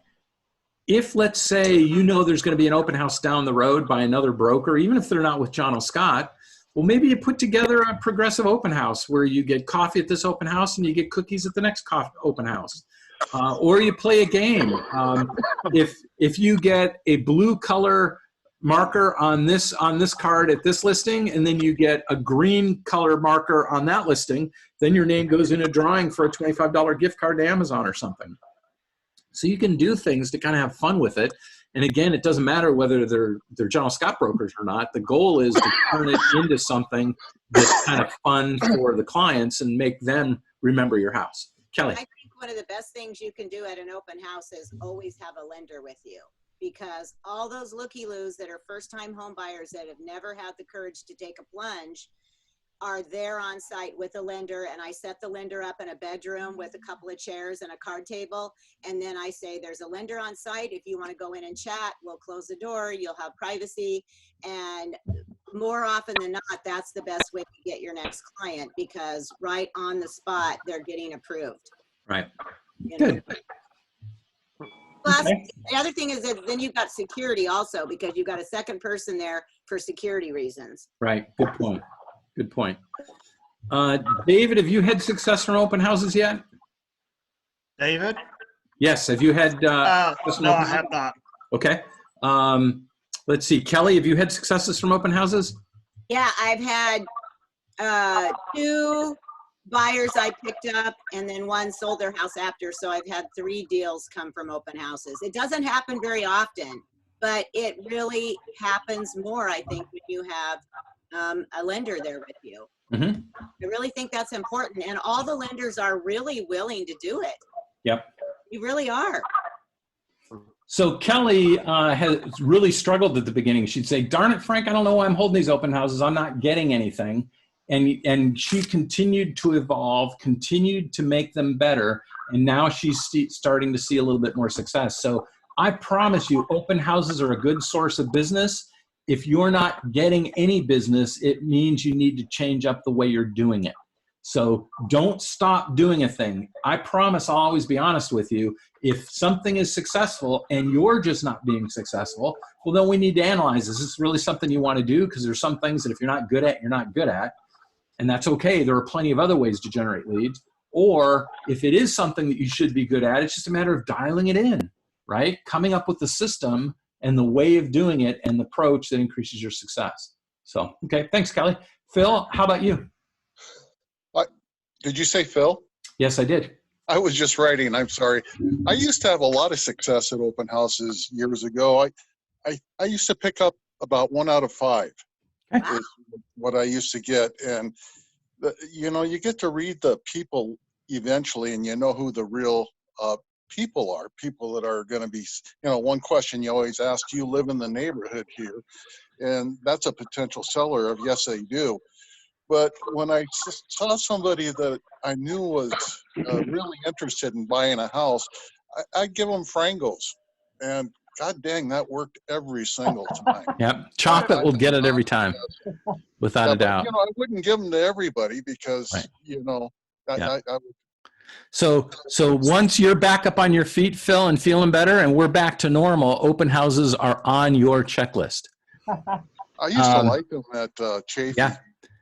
if, let's say, there's going to be an open house down the road by another broker, even if they're not with John L. Scott, well, maybe you put together a progressive open house where you get coffee at this open house and you get cookies at the next open house. Or you play a game. If you get a blue color marker on this card at this listing, and then you get a green color marker on that listing, then your name goes in a drawing for a $25 gift card to Amazon or something. So you can do things to kind of have fun with it. And again, it doesn't matter whether they're General Scott brokers or not. The goal is to turn it into something that's kind of fun for the clients and make them remember your house. Kelly. I think one of the best things you can do at an open house is always have a lender with you, because all those looky-loos that are first-time home buyers that have never had the courage to take a plunge are there on site with a lender. And I set the lender up in a bedroom with a couple of chairs and a card table. And then I say, there's a lender on site. If you want to go in and chat, we'll close the door. You'll have privacy. And more often than not, that's the best way to get your next client, because right on the spot, they're getting approved. Right. You know? Good. Plus, Okay. the other thing is that then you've got security also, because you've got a second person there for security reasons. Right. Good point. Good point. David, have you had success from open houses yet? David? Yes. Have you had? success from No, open I have houses? not. Okay. Let's see. Kelly, have you had successes from open houses? Yeah, I've had 2 buyers I picked up, and then 1 sold their house after. So I've had 3 deals come from open houses. It doesn't happen very often, but it really happens more, I think, when you have a lender there with you. Mm-hmm. I really think that's important. And all the lenders are really willing to do it. Yep. You really are. So Kelly has really struggled at the beginning. She'd say, darn it, Frank, I don't know why I'm holding these open houses. I'm not getting anything. And she continued to evolve, continued to make them better. And now she's starting to see a little bit more success. So I promise you, open houses are a good source of business. If you're not getting any business, it means you need to change up the way you're doing it. So don't stop doing a thing. I promise I'll always be honest with you. If something is successful and you're just not being successful, well, then we need to analyze, is this really something you want to do? Because there's some things that if you're not good at, you're not good at. And that's okay. There are plenty of other ways to generate leads. Or if it is something that you should be good at, it's just a matter of dialing it in, right? Coming up with the system and the way of doing it and the approach that increases your success. So, okay. Thanks, Kelly. Phil, how about you? Did you say Phil? Yes, I did. I was just writing. I'm sorry. I used to have a lot of success at open houses years ago. I used to pick up about 1 out of 5 is what I used to get. And, you get to read the people eventually, and you know who the real people are, people that are going to be, one question you always ask, do you live in the neighborhood here? And that's a potential seller of yes, they do. But when I saw somebody that I knew was really interested in buying a house, I'd give them frangos. And God dang, that worked every single time. Yep. Chocolate will get it every time, without a doubt. I wouldn't give them to everybody because, Right. I would. So once you're back up on your feet, Phil, and feeling better, and we're back to normal, open houses are on your checklist. I used to like them at Chafee. Yeah.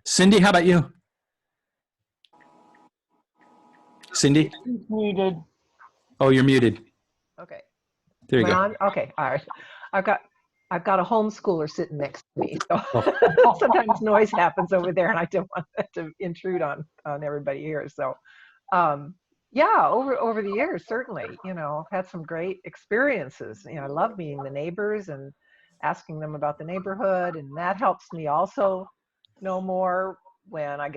Cindy, how about you? Cindy? He's muted. Oh, you're muted. Okay. There you Am I go. on? Okay. All right. I've got a homeschooler sitting next to me. So sometimes noise happens over there, and I don't want that to intrude on everybody here. So, yeah, over the years, certainly, I've had some great experiences. I love meeting the neighbors and asking them about the neighborhood, and that helps me also know more when I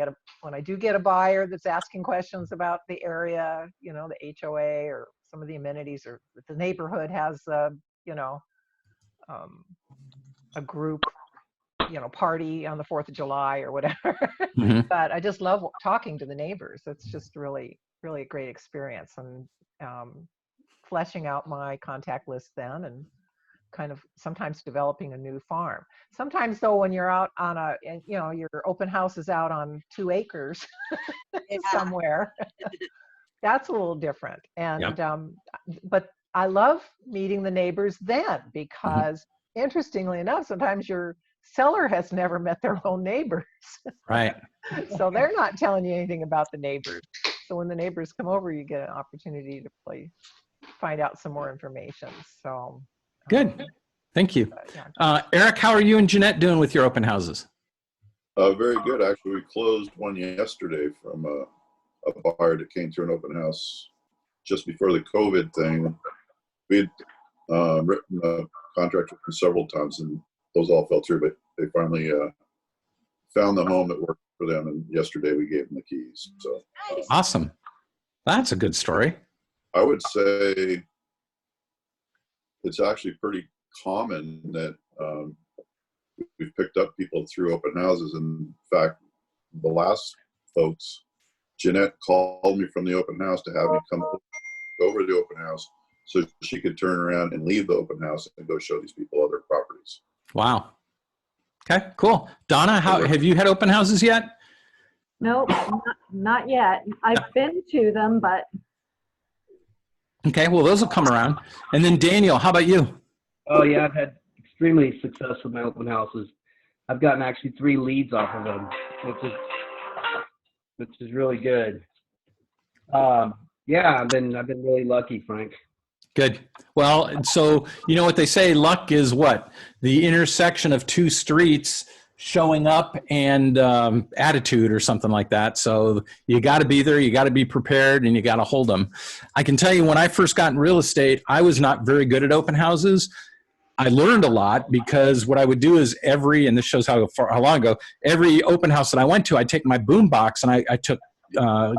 do get a buyer that's asking questions about the area, the HOA or some of the amenities, or if the neighborhood has a group, party on the 4th of July or whatever. Mm-hmm. But I just love talking to the neighbors. It's just really, really a great experience, and fleshing out my contact list then, and kind of sometimes developing a new farm. Sometimes though, when you're out on your open house is out on 2 acres somewhere, that's a little different. And, but I love meeting the neighbors then, because interestingly enough, sometimes your seller has never met their own neighbors. Right. So they're not telling you anything about the neighbors. So when the neighbors come over, you get an opportunity to find out some more information. So Good. Thank you. yeah. Eric, how are you and Jeanette doing with your open houses? Very good. Actually, we closed one yesterday from a buyer that came through an open house just before the COVID thing. We had written a contract with them several times, and those all fell through, but they finally found the home that worked for them, and yesterday we gave them the keys. So Awesome. That's a good story. I would say it's actually pretty common that we've picked up people through open houses. In fact, the last folks, Jeanette called me from the open house to have me come over to the open house so she could turn around and leave the open house and go show these people other properties. Wow. Okay, cool. Donna, have you had open houses yet? Nope, not yet. I've been to them, but Okay, well, those will come around. And then Daniel, how about you? Oh yeah, I've had extremely success with my open houses. I've gotten actually 3 leads off of them, which is really good. Yeah, I've been really lucky, Frank. Good. Well, so you know what they say, luck is what? The intersection of 2 streets showing up and attitude or something like that. So you got to be there, you got to be prepared, and you got to hold them. I can tell you when I first got in real estate, I was not very good at open houses. I learned a lot because what I would do is and this shows how long ago, every open house that I went to, I'd take my boom box and I took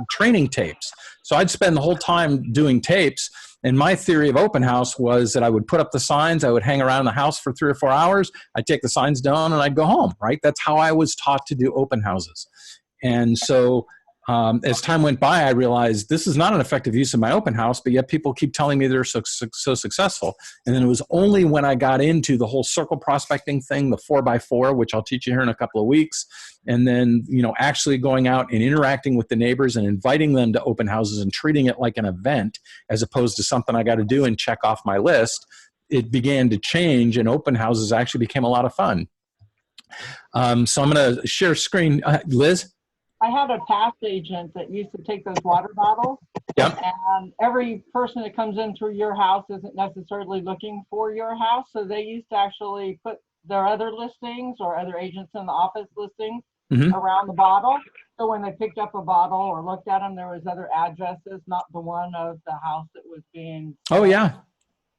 training tapes. So I'd spend the whole time doing tapes. And my theory of open house was that I would put up the signs, I would hang around the house for 3 or 4 hours, I'd take the signs down and I'd go home, right? That's how I was taught to do open houses. And so as time went by, I realized this is not an effective use of my open house, but yet people keep telling me they're so successful. And then it was only when I got into the whole circle prospecting thing, the 4x4, which I'll teach you here in a couple of weeks, and then, you know, actually going out and interacting with the neighbors and inviting them to open houses and treating it like an event as opposed to something I got to do and check off my list, it began to change, and open houses actually became a lot of fun. So I'm going to share screen. Liz? I had a past agent that used to take those water bottles. Yep. And every person that comes in through your house isn't necessarily looking for your house. So they used to actually put their other listings or other agents in the office listings around the bottle. So when they picked up a bottle or looked at them, there was other addresses, not the one of the house that was being. Oh, yeah.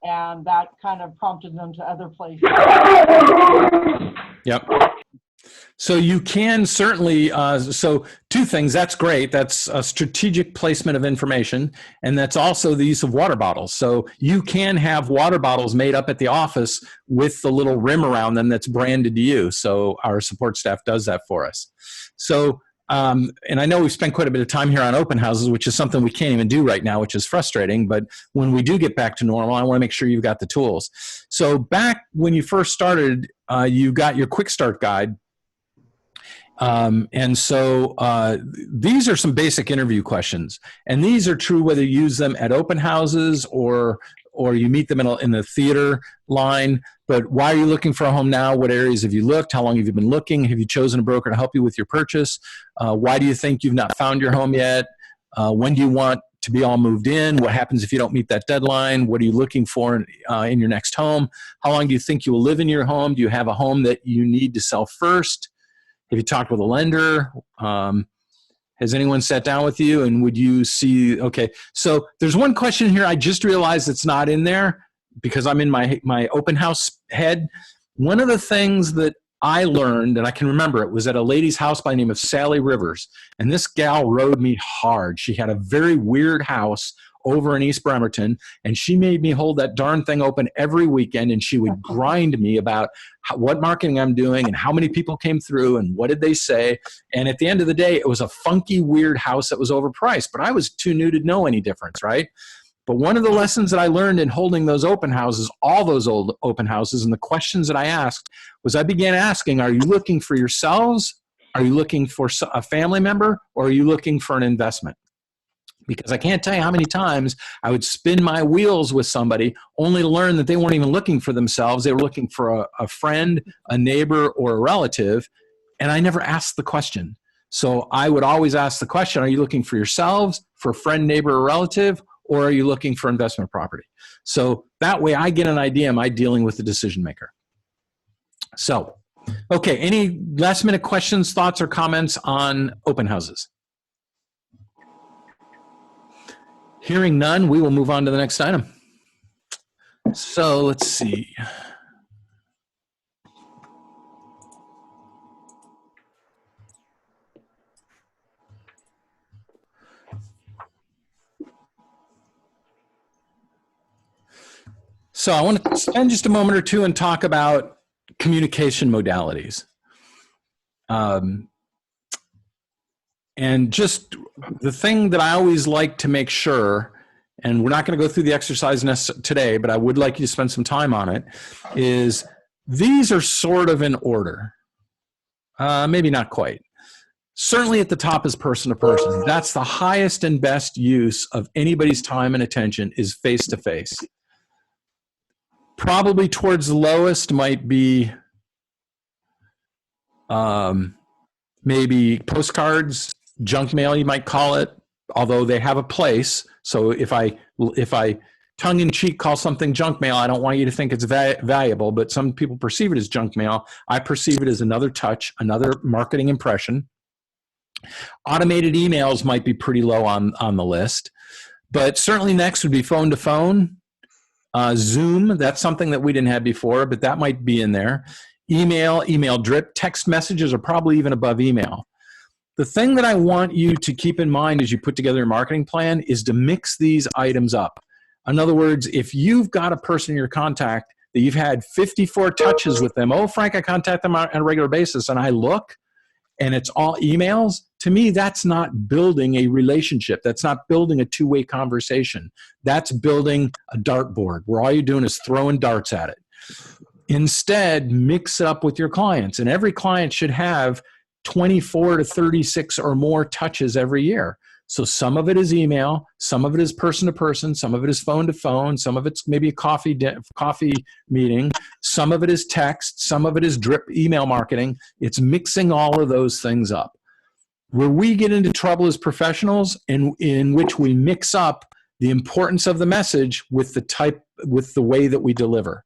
And that kind of prompted them to other places. Yep. So you can certainly, so 2 things, that's great. That's a strategic placement of information, and that's also the use of water bottles. So you can have water bottles made up at the office with the little rim around them that's branded to you. So our support staff does that for us. So, and I know we've spent quite a bit of time here on open houses, which is something we can't even do right now, which is frustrating. But when we do get back to normal, I want to make sure you've got the tools. So back when you first started, you got your quick start guide. And so these are some basic interview questions, and these are true whether you use them at open houses or you meet them in the theater line. But why are you looking for a home now? What areas have you looked? How long have you been looking? Have you chosen a broker to help you with your purchase? Why do you think you've not found your home yet? When do you want to be all moved in? What happens if you don't meet that deadline? What are you looking for in your next home? How long do you think you will live in your home? Do you have a home that you need to sell first? Have you talked with a lender? Has anyone sat down with you, and would you see, okay, so there's one question here I just realized it's not in there because I'm in my open house head. One of the things that I learned, and I can remember it, was at a lady's house by the name of Sally Rivers, and this gal rode me hard. She had a very weird house over in East Bremerton, and she made me hold that darn thing open every weekend, and she would grind me about what marketing I'm doing and how many people came through and what did they say. And at the end of the day, it was a funky, weird house that was overpriced, but I was too new to know any difference, right? But one of the lessons that I learned in holding those open houses, all those old open houses, and the questions that I asked was I began asking, are you looking for yourselves? Are you looking for a family member? Or are you looking for an investment? Because I can't tell you how many times I would spin my wheels with somebody only to learn that they weren't even looking for themselves. They were looking for a friend, a neighbor, or a relative. And I never asked the question. So I would always ask the question, are you looking for yourselves, for a friend, neighbor, or relative, or are you looking for investment property? So that way I get an idea, am I dealing with the decision maker? So, okay, any last minute questions, thoughts, or comments on open houses? Hearing none, we will move on to the next item. So let's see. So I want to spend just a moment or two and talk about communication modalities. And just the thing that I always like to make sure, and we're not going to go through the exercise today, but I would like you to spend some time on it, is these are sort of in order. Maybe not quite. Certainly at the top is person to person. That's the highest and best use of anybody's time and attention is face-to-face. Probably towards the lowest might be maybe postcards, junk mail, you might call it, although they have a place. So if I tongue-in-cheek call something junk mail, I don't want you to think it's valuable, but some people perceive it as junk mail. I perceive it as another touch, another marketing impression. Automated emails might be pretty low on the list, but certainly next would be phone-to-phone. Zoom, that's something that we didn't have before, but that might be in there. Email drip, text messages are probably even above email. The thing that I want you to keep in mind as you put together your marketing plan is to mix these items up. In other words, if you've got a person in your contact that you've had 54 touches with them, oh, Frank, I contact them on a regular basis, and I look, and it's all emails, to me, that's not building a relationship. That's not building a two-way conversation. That's building a dartboard where all you're doing is throwing darts at it. Instead, mix it up with your clients. And every client should have 24 to 36 or more touches every year. So some of it is email, some of it is person to person, some of it is phone to phone, some of it's maybe a coffee meeting, some of it is text, some of it is drip email marketing. It's mixing all of those things up. Where we get into trouble as professionals, in which we mix up the importance of the message with the way that we deliver.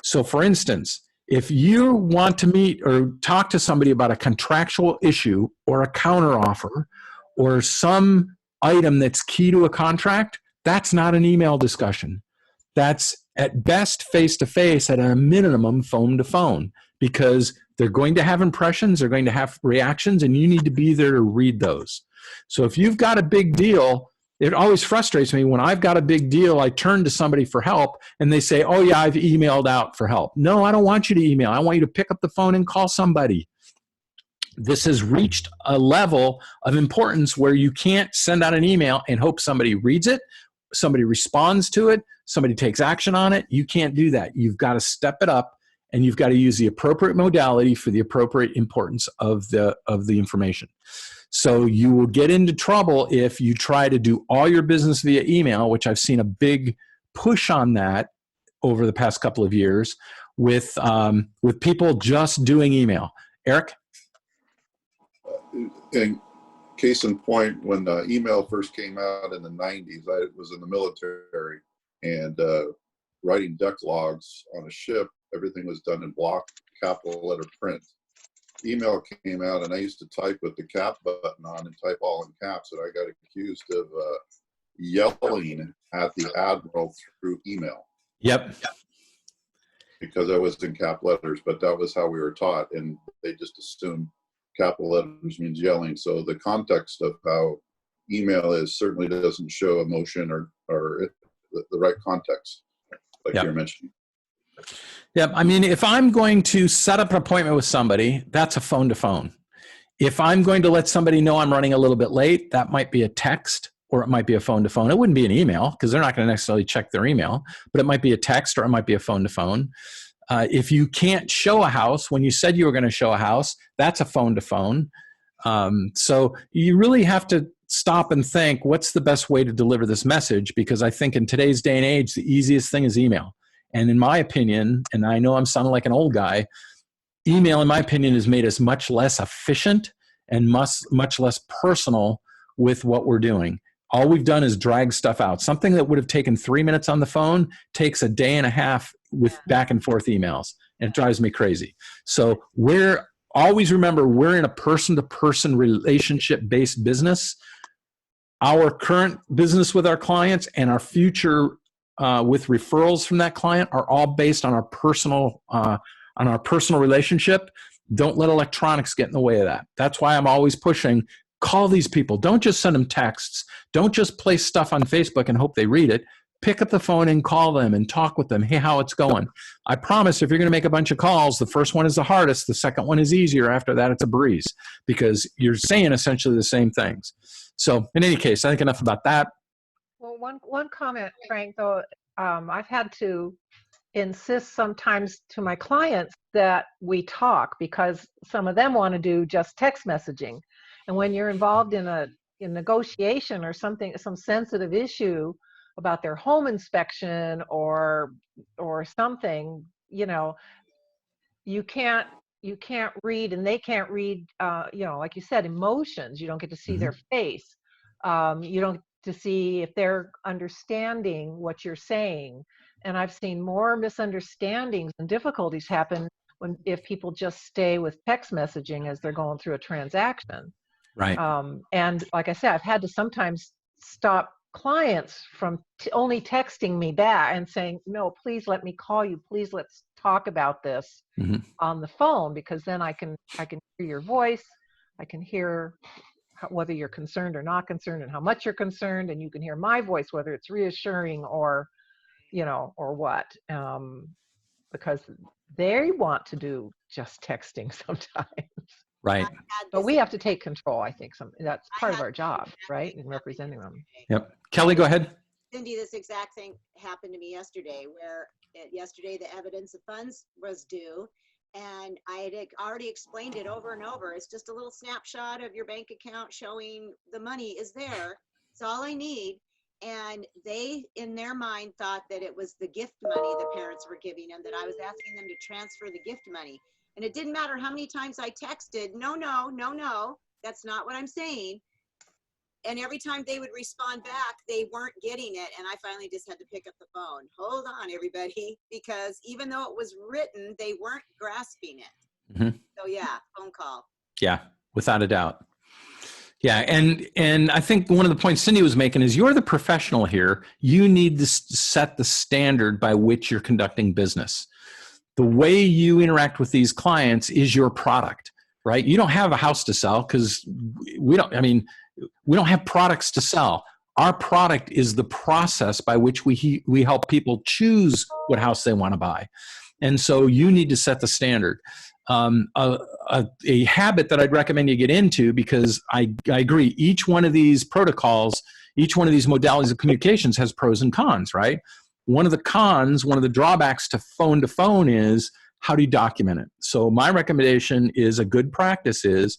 So for instance, if you want to meet or talk to somebody about a contractual issue or a counteroffer or some item that's key to a contract, that's not an email discussion. That's at best face-to-face, at a minimum phone-to-phone, because they're going to have impressions, they're going to have reactions, and you need to be there to read those. So if you've got a big deal, it always frustrates me when I've got a big deal, I turn to somebody for help, and they say, oh yeah, I've emailed out for help. No, I don't want you to email. I want you to pick up the phone and call somebody. This has reached a level of importance where you can't send out an email and hope somebody reads it, somebody responds to it, somebody takes action on it. You can't do that. You've got to step it up, and you've got to use the appropriate modality for the appropriate importance of the information. So you will get into trouble if you try to do all your business via email, which I've seen a big push on that over the past couple of years with people just doing email. Eric? And case in point, when email first came out in the 90s, I was in the military, and writing decalogues on a ship, everything was done in block capital letter print. Email came out, and I used to type with the cap button on and type all in caps, and I got accused of yelling at the admiral through email. Yep. Because I was in cap letters, but that was how we were taught, and they just assumed capital letters means yelling. So the context of how email is certainly doesn't show emotion or the right context, like you're mentioning. Yeah, I mean, if I'm going to set up an appointment with somebody, that's a phone to phone. If I'm going to let somebody know I'm running a little bit late, that might be a text, or it might be a phone to phone. It wouldn't be an email because they're not going to necessarily check their email, but it might be a text or it might be a phone to phone. If you can't show a house when you said you were going to show a house, that's a phone to phone. So you really have to stop and think, what's the best way to deliver this message? Because I think in today's day and age, the easiest thing is email. And in my opinion, and I know I'm sounding like an old guy, email, in my opinion, has made us much less efficient and much less personal with what we're doing. All we've done is drag stuff out. Something that would have taken 3 minutes on the phone takes a day and a half with back and forth emails, and it drives me crazy. So always remember, we're in a person-to-person relationship-based business. Our current business with our clients and our future with referrals from that client are all based on our personal relationship. Don't let electronics get in the way of that. That's why I'm always pushing, call these people. Don't just send them texts. Don't just place stuff on Facebook and hope they read it. Pick up the phone and call them and talk with them. Hey, how it's going? I promise if you're going to make a bunch of calls, the first one is the hardest. The second one is easier. After that, it's a breeze because you're saying essentially the same things. So in any case, I think enough about that. Well, one comment, Frank, though, I've had to insist sometimes to my clients that we talk because some of them want to do just text messaging. And when you're involved in a negotiation or something, some sensitive issue about their home inspection or something, you know, you can't read and they can't read, you know, like you said, emotions. You don't get to see their face. You don't get to see if they're understanding what you're saying. And I've seen more misunderstandings and difficulties happen if people just stay with text messaging as they're going through a transaction. Right. And like I said, I've had to sometimes stop clients from only texting me back and saying, no, please let me call you. Please let's talk about this on the phone, because then I can hear your voice. I can hear whether you're concerned or not concerned and how much you're concerned. And you can hear my voice, whether it's reassuring or, you know, or what, because they want to do just texting sometimes. Right. But we have to take control, I think. That's part of our job, right? In representing them. Yep. Kelly, go ahead. Cindy, this exact thing happened to me yesterday, where yesterday the evidence of funds was due, and I had already explained it over and over. It's just a little snapshot of your bank account showing the money is there. It's all I need. And they, in their mind, thought that it was the gift money the parents were giving them, that I was asking them to transfer the gift money. And it didn't matter how many times I texted, no, that's not what I'm saying. And every time they would respond back, they weren't getting it. And I finally just had to pick up the phone. Hold on, everybody, because even though it was written, they weren't grasping it. So yeah, phone call. Yeah, without a doubt. Yeah, and I think one of the points Cindy was making is you're the professional here. You need to set the standard by which you're conducting business. The way you interact with these clients is your product, right? You don't have a house to sell because we don't have products to sell. Our product is the process by which we help people choose what house they want to buy. And so you need to set the standard. A habit that I'd recommend you get into, because I agree, each one of these protocols, each one of these modalities of communications has pros and cons, right? One of the drawbacks to phone is how do you document it? So my recommendation is a good practice is,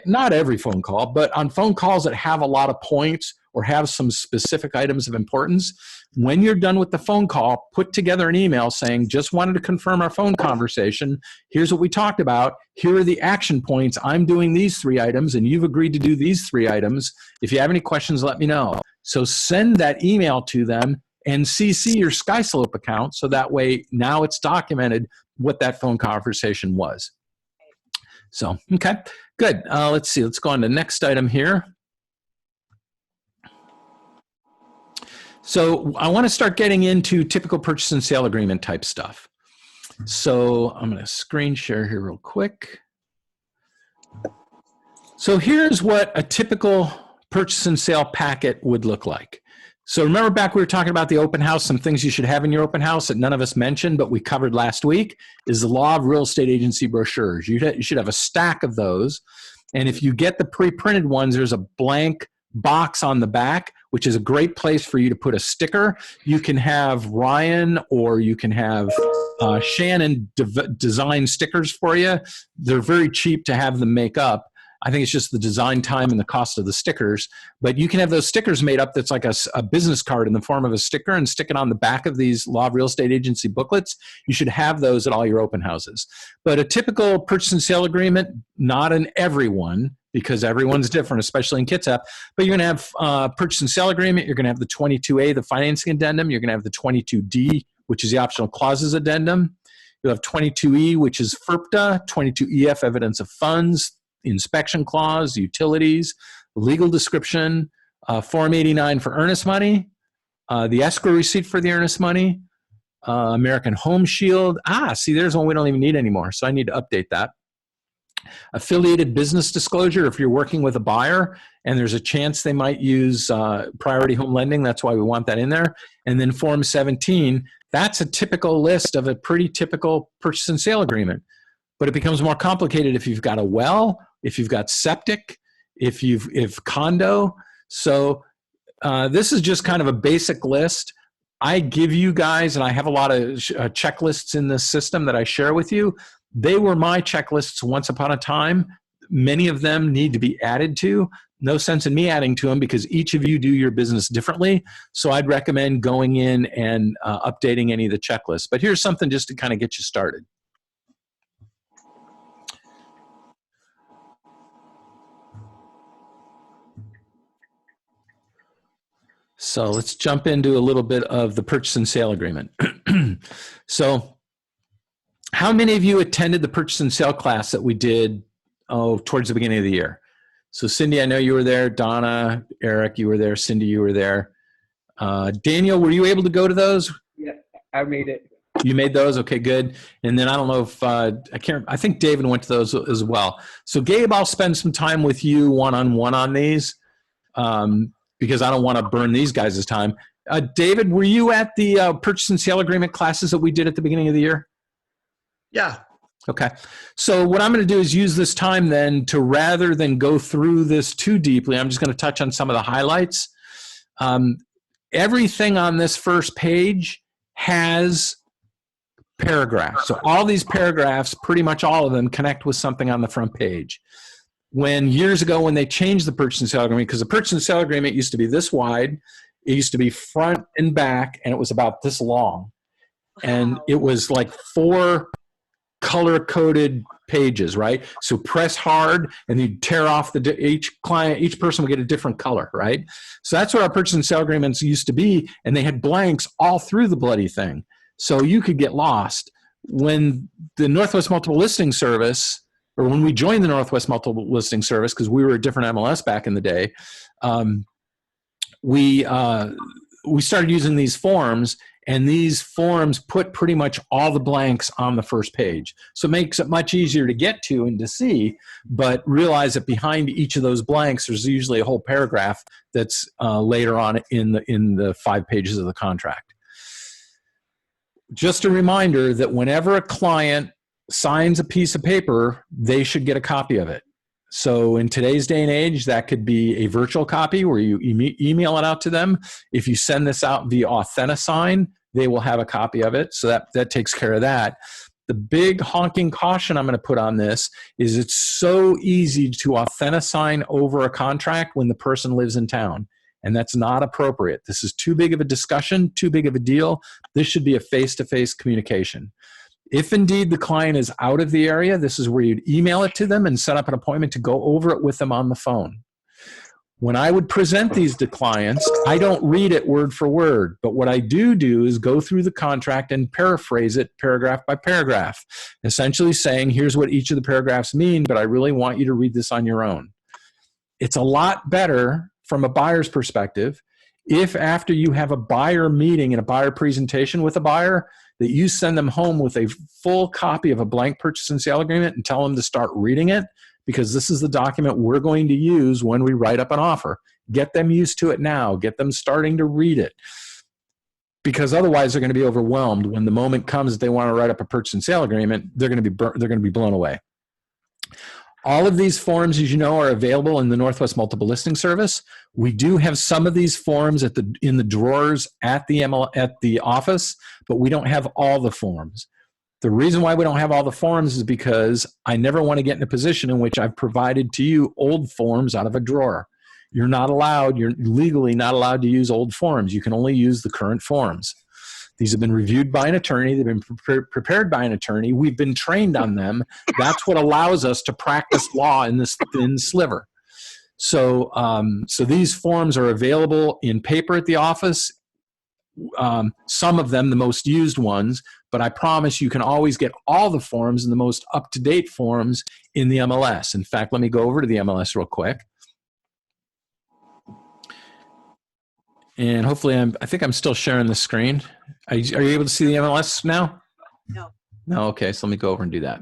not every phone call, but on phone calls that have a lot of points or have some specific items of importance, when you're done with the phone call, put together an email saying, just wanted to confirm our phone conversation. Here's what we talked about. Here are the action points. I'm doing these 3 items and you've agreed to do these 3 items. If you have any questions, let me know. So send that email to them and CC your SkySlope account, so that way now it's documented what that phone conversation was. So, okay, good. Let's see. Let's go on to the next item here. So I want to start getting into typical purchase and sale agreement type stuff. So I'm going to screen share here real quick. So here's what a typical purchase and sale packet would look like. So remember back we were talking about the open house, some things you should have in your open house that none of us mentioned, but we covered last week, is the Law of Real Estate Agency brochures. You should have a stack of those. And if you get the pre-printed ones, there's a blank box on the back, which is a great place for you to put a sticker. You can have Ryan or you can have Shannon design stickers for you. They're very cheap to have them make up. I think it's just the design time and the cost of the stickers. But you can have those stickers made up that's like a business card in the form of a sticker and stick it on the back of these Law of Real Estate Agency booklets. You should have those at all your open houses. But a typical purchase and sale agreement, not in every one, because everyone's different, especially in Kitsap. But you're going to have purchase and sale agreement. You're going to have the 22A, the financing addendum. You're going to have the 22D, which is the optional clauses addendum. You'll have 22E, which is FERPTA, 22EF, evidence of funds, inspection clause, utilities, legal description, Form 89 for earnest money, the escrow receipt for the earnest money, American Home Shield. See, there's one we don't even need anymore, so I need to update that. Affiliated business disclosure, if you're working with a buyer and there's a chance they might use priority home lending, that's why we want that in there. And then Form 17, that's a typical list of a pretty typical purchase and sale agreement. But it becomes more complicated if you've got a well, if you've got septic, if condo. So this is just kind of a basic list. I give you guys, and I have a lot of checklists in this system that I share with you. They were my checklists once upon a time. Many of them need to be added to. No sense in me adding to them because each of you do your business differently. So I'd recommend going in and updating any of the checklists. But here's something just to kind of get you started. So let's jump into a little bit of the purchase and sale agreement. So how many of you attended the purchase and sale class that we did towards the beginning of the year? So Cindy, I know you were there. Donna, Eric, you were there. Cindy, you were there. Daniel, were you able to go to those? Yeah, I made it. You made those? Okay, good. And then I don't know if, I think David went to those as well. So Gabe, I'll spend some time with you one-on-one on these. Because I don't want to burn these guys' time. David, were you at the purchase and sale agreement classes that we did at the beginning of the year? Yeah. Okay. So what I'm going to do is use this time then to, rather than go through this too deeply, I'm just going to touch on some of the highlights. Everything on this first page has paragraphs. So all these paragraphs, pretty much all of them, connect with something on the front page. When years ago, when they changed the purchase and sale agreement, because the purchase and sale agreement used to be this wide, it used to be front and back, and it was about this long. And it was like 4 color-coded pages, right? So press hard, and you tear off each person would get a different color, right? So that's what our purchase and sale agreements used to be, and they had blanks all through the bloody thing. So you could get lost. When the Northwest Multiple Listing Service, or when we joined the Northwest Multiple Listing Service, because we were a different MLS back in the day, we started using these forms, and these forms put pretty much all the blanks on the first page. So it makes it much easier to get to and to see, but realize that behind each of those blanks, there's usually a whole paragraph that's later on in the 5 pages of the contract. Just a reminder that whenever a client signs a piece of paper, they should get a copy of it. So in today's day and age, that could be a virtual copy where you email it out to them. If you send this out via AuthentiSign, they will have a copy of it. So that takes care of that. The big honking caution I'm going to put on this is it's so easy to AuthentiSign over a contract when the person lives in town. And that's not appropriate. This is too big of a discussion, too big of a deal. This should be a face-to-face communication. If indeed the client is out of the area, this is where you'd email it to them and set up an appointment to go over it with them on the phone. When I would present these to clients, I don't read it word for word, but what I do is go through the contract and paraphrase it paragraph by paragraph, essentially saying, here's what each of the paragraphs mean, but I really want you to read this on your own. It's a lot better from a buyer's perspective if after you have a buyer meeting and a buyer presentation with a buyer, that you send them home with a full copy of a blank purchase and sale agreement and tell them to start reading it, because this is the document we're going to use when we write up an offer. Get them used to it now. Get them starting to read it, because otherwise they're going to be overwhelmed when the moment comes that they want to write up a purchase and sale agreement. They're going to be blown away. All of these forms, as you know, are available in the Northwest Multiple Listing Service. We do have some of these forms in the drawers at the office, but we don't have all the forms. The reason why we don't have all the forms is because I never want to get in a position in which I've provided to you old forms out of a drawer. You're legally not allowed to use old forms. You can only use the current forms. These have been reviewed by an attorney. They've been prepared by an attorney. We've been trained on them. That's what allows us to practice law in this thin sliver. So, so these forms are available in paper at the office. Some of them, the most used ones, but I promise you can always get all the forms and the most up-to-date forms in the MLS. In fact, let me go over to the MLS real quick. And hopefully I think I'm still sharing the screen. Are you able to see the MLS now? No. No, okay, so let me go over and do that.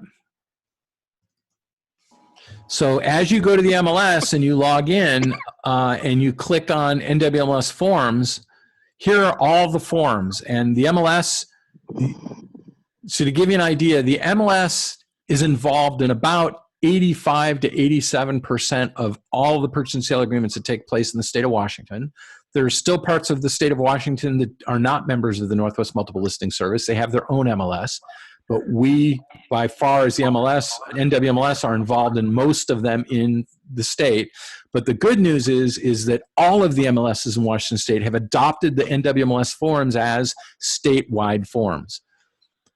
So as you go to the MLS and you log in and you click on NWMLS forms, here are all the forms. And the MLS, so to give you an idea, the MLS is involved in about 85 to 87% of all the purchase and sale agreements that take place in the state of Washington. There are still parts of the state of Washington that are not members of the Northwest Multiple Listing Service. They have their own MLS. But we, by far as the MLS, NWMLS, are involved in most of them in the state. But the good news is that all of the MLSs in Washington state have adopted the NWMLS forms as statewide forms.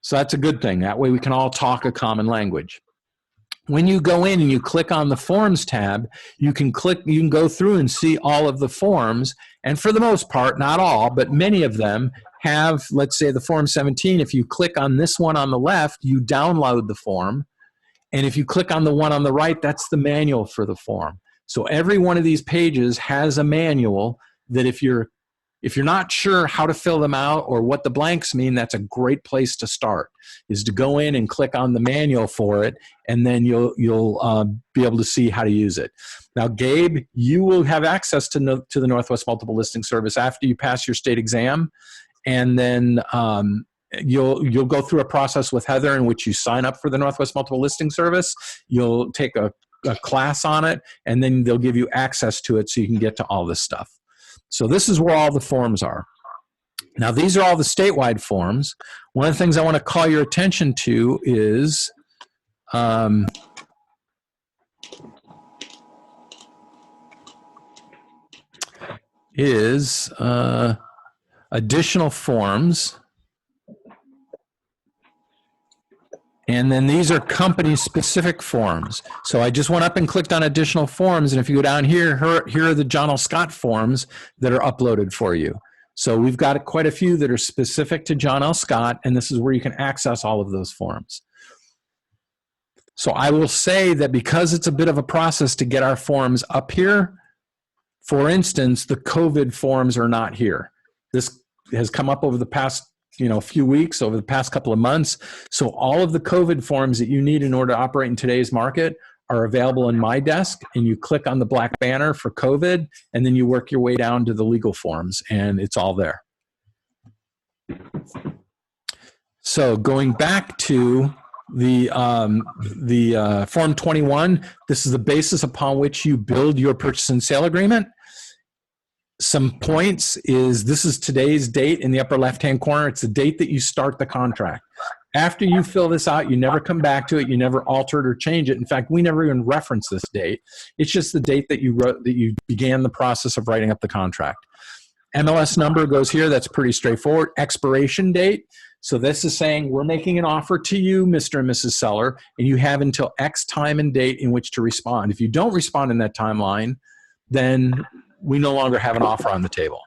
So that's a good thing. That way we can all talk a common language. When you go in and you click on the Forms tab, you can go through and see all of the forms. And for the most part, not all, but many of them have, let's say the Form 17, if you click on this one on the left, you download the form. And if you click on the one on the right, that's the manual for the form. So every one of these pages has a manual that if you're not sure how to fill them out or what the blanks mean, that's a great place to start, is to go in and click on the manual for it, and then you'll be able to see how to use it. Now, Gabe, you will have access to the Northwest Multiple Listing Service after you pass your state exam, and then you'll go through a process with Heather in which you sign up for the Northwest Multiple Listing Service. You'll take a class on it, and then they'll give you access to it so you can get to all this stuff. So this is where all the forms are. Now, these are all the statewide forms. One of the things I want to call your attention to is additional forms. And then these are company-specific forms. So I just went up and clicked on additional forms, and if you go down here, here are the John L. Scott forms that are uploaded for you. So we've got quite a few that are specific to John L. Scott, and this is where you can access all of those forms. So I will say that because it's a bit of a process to get our forms up here, for instance, the COVID forms are not here. This has come up over the past few weeks, over the past couple of months. So all of the COVID forms that you need in order to operate in today's market are available in my desk, and you click on the black banner for COVID, and then you work your way down to the legal forms, and it's all there. So going back to the Form 21, this is the basis upon which you build your purchase and sale agreement. Some points is this is today's date in the upper left-hand corner. It's the date that you start the contract. After you fill this out, you never come back to it. You never alter it or change it. In fact, we never even reference this date. It's just the date that you wrote, that you began the process of writing up the contract. MLS number goes here. That's pretty straightforward. Expiration date. So this is saying we're making an offer to you, Mr. and Mrs. Seller, and you have until X time and date in which to respond. If you don't respond in that timeline, then we no longer have an offer on the table.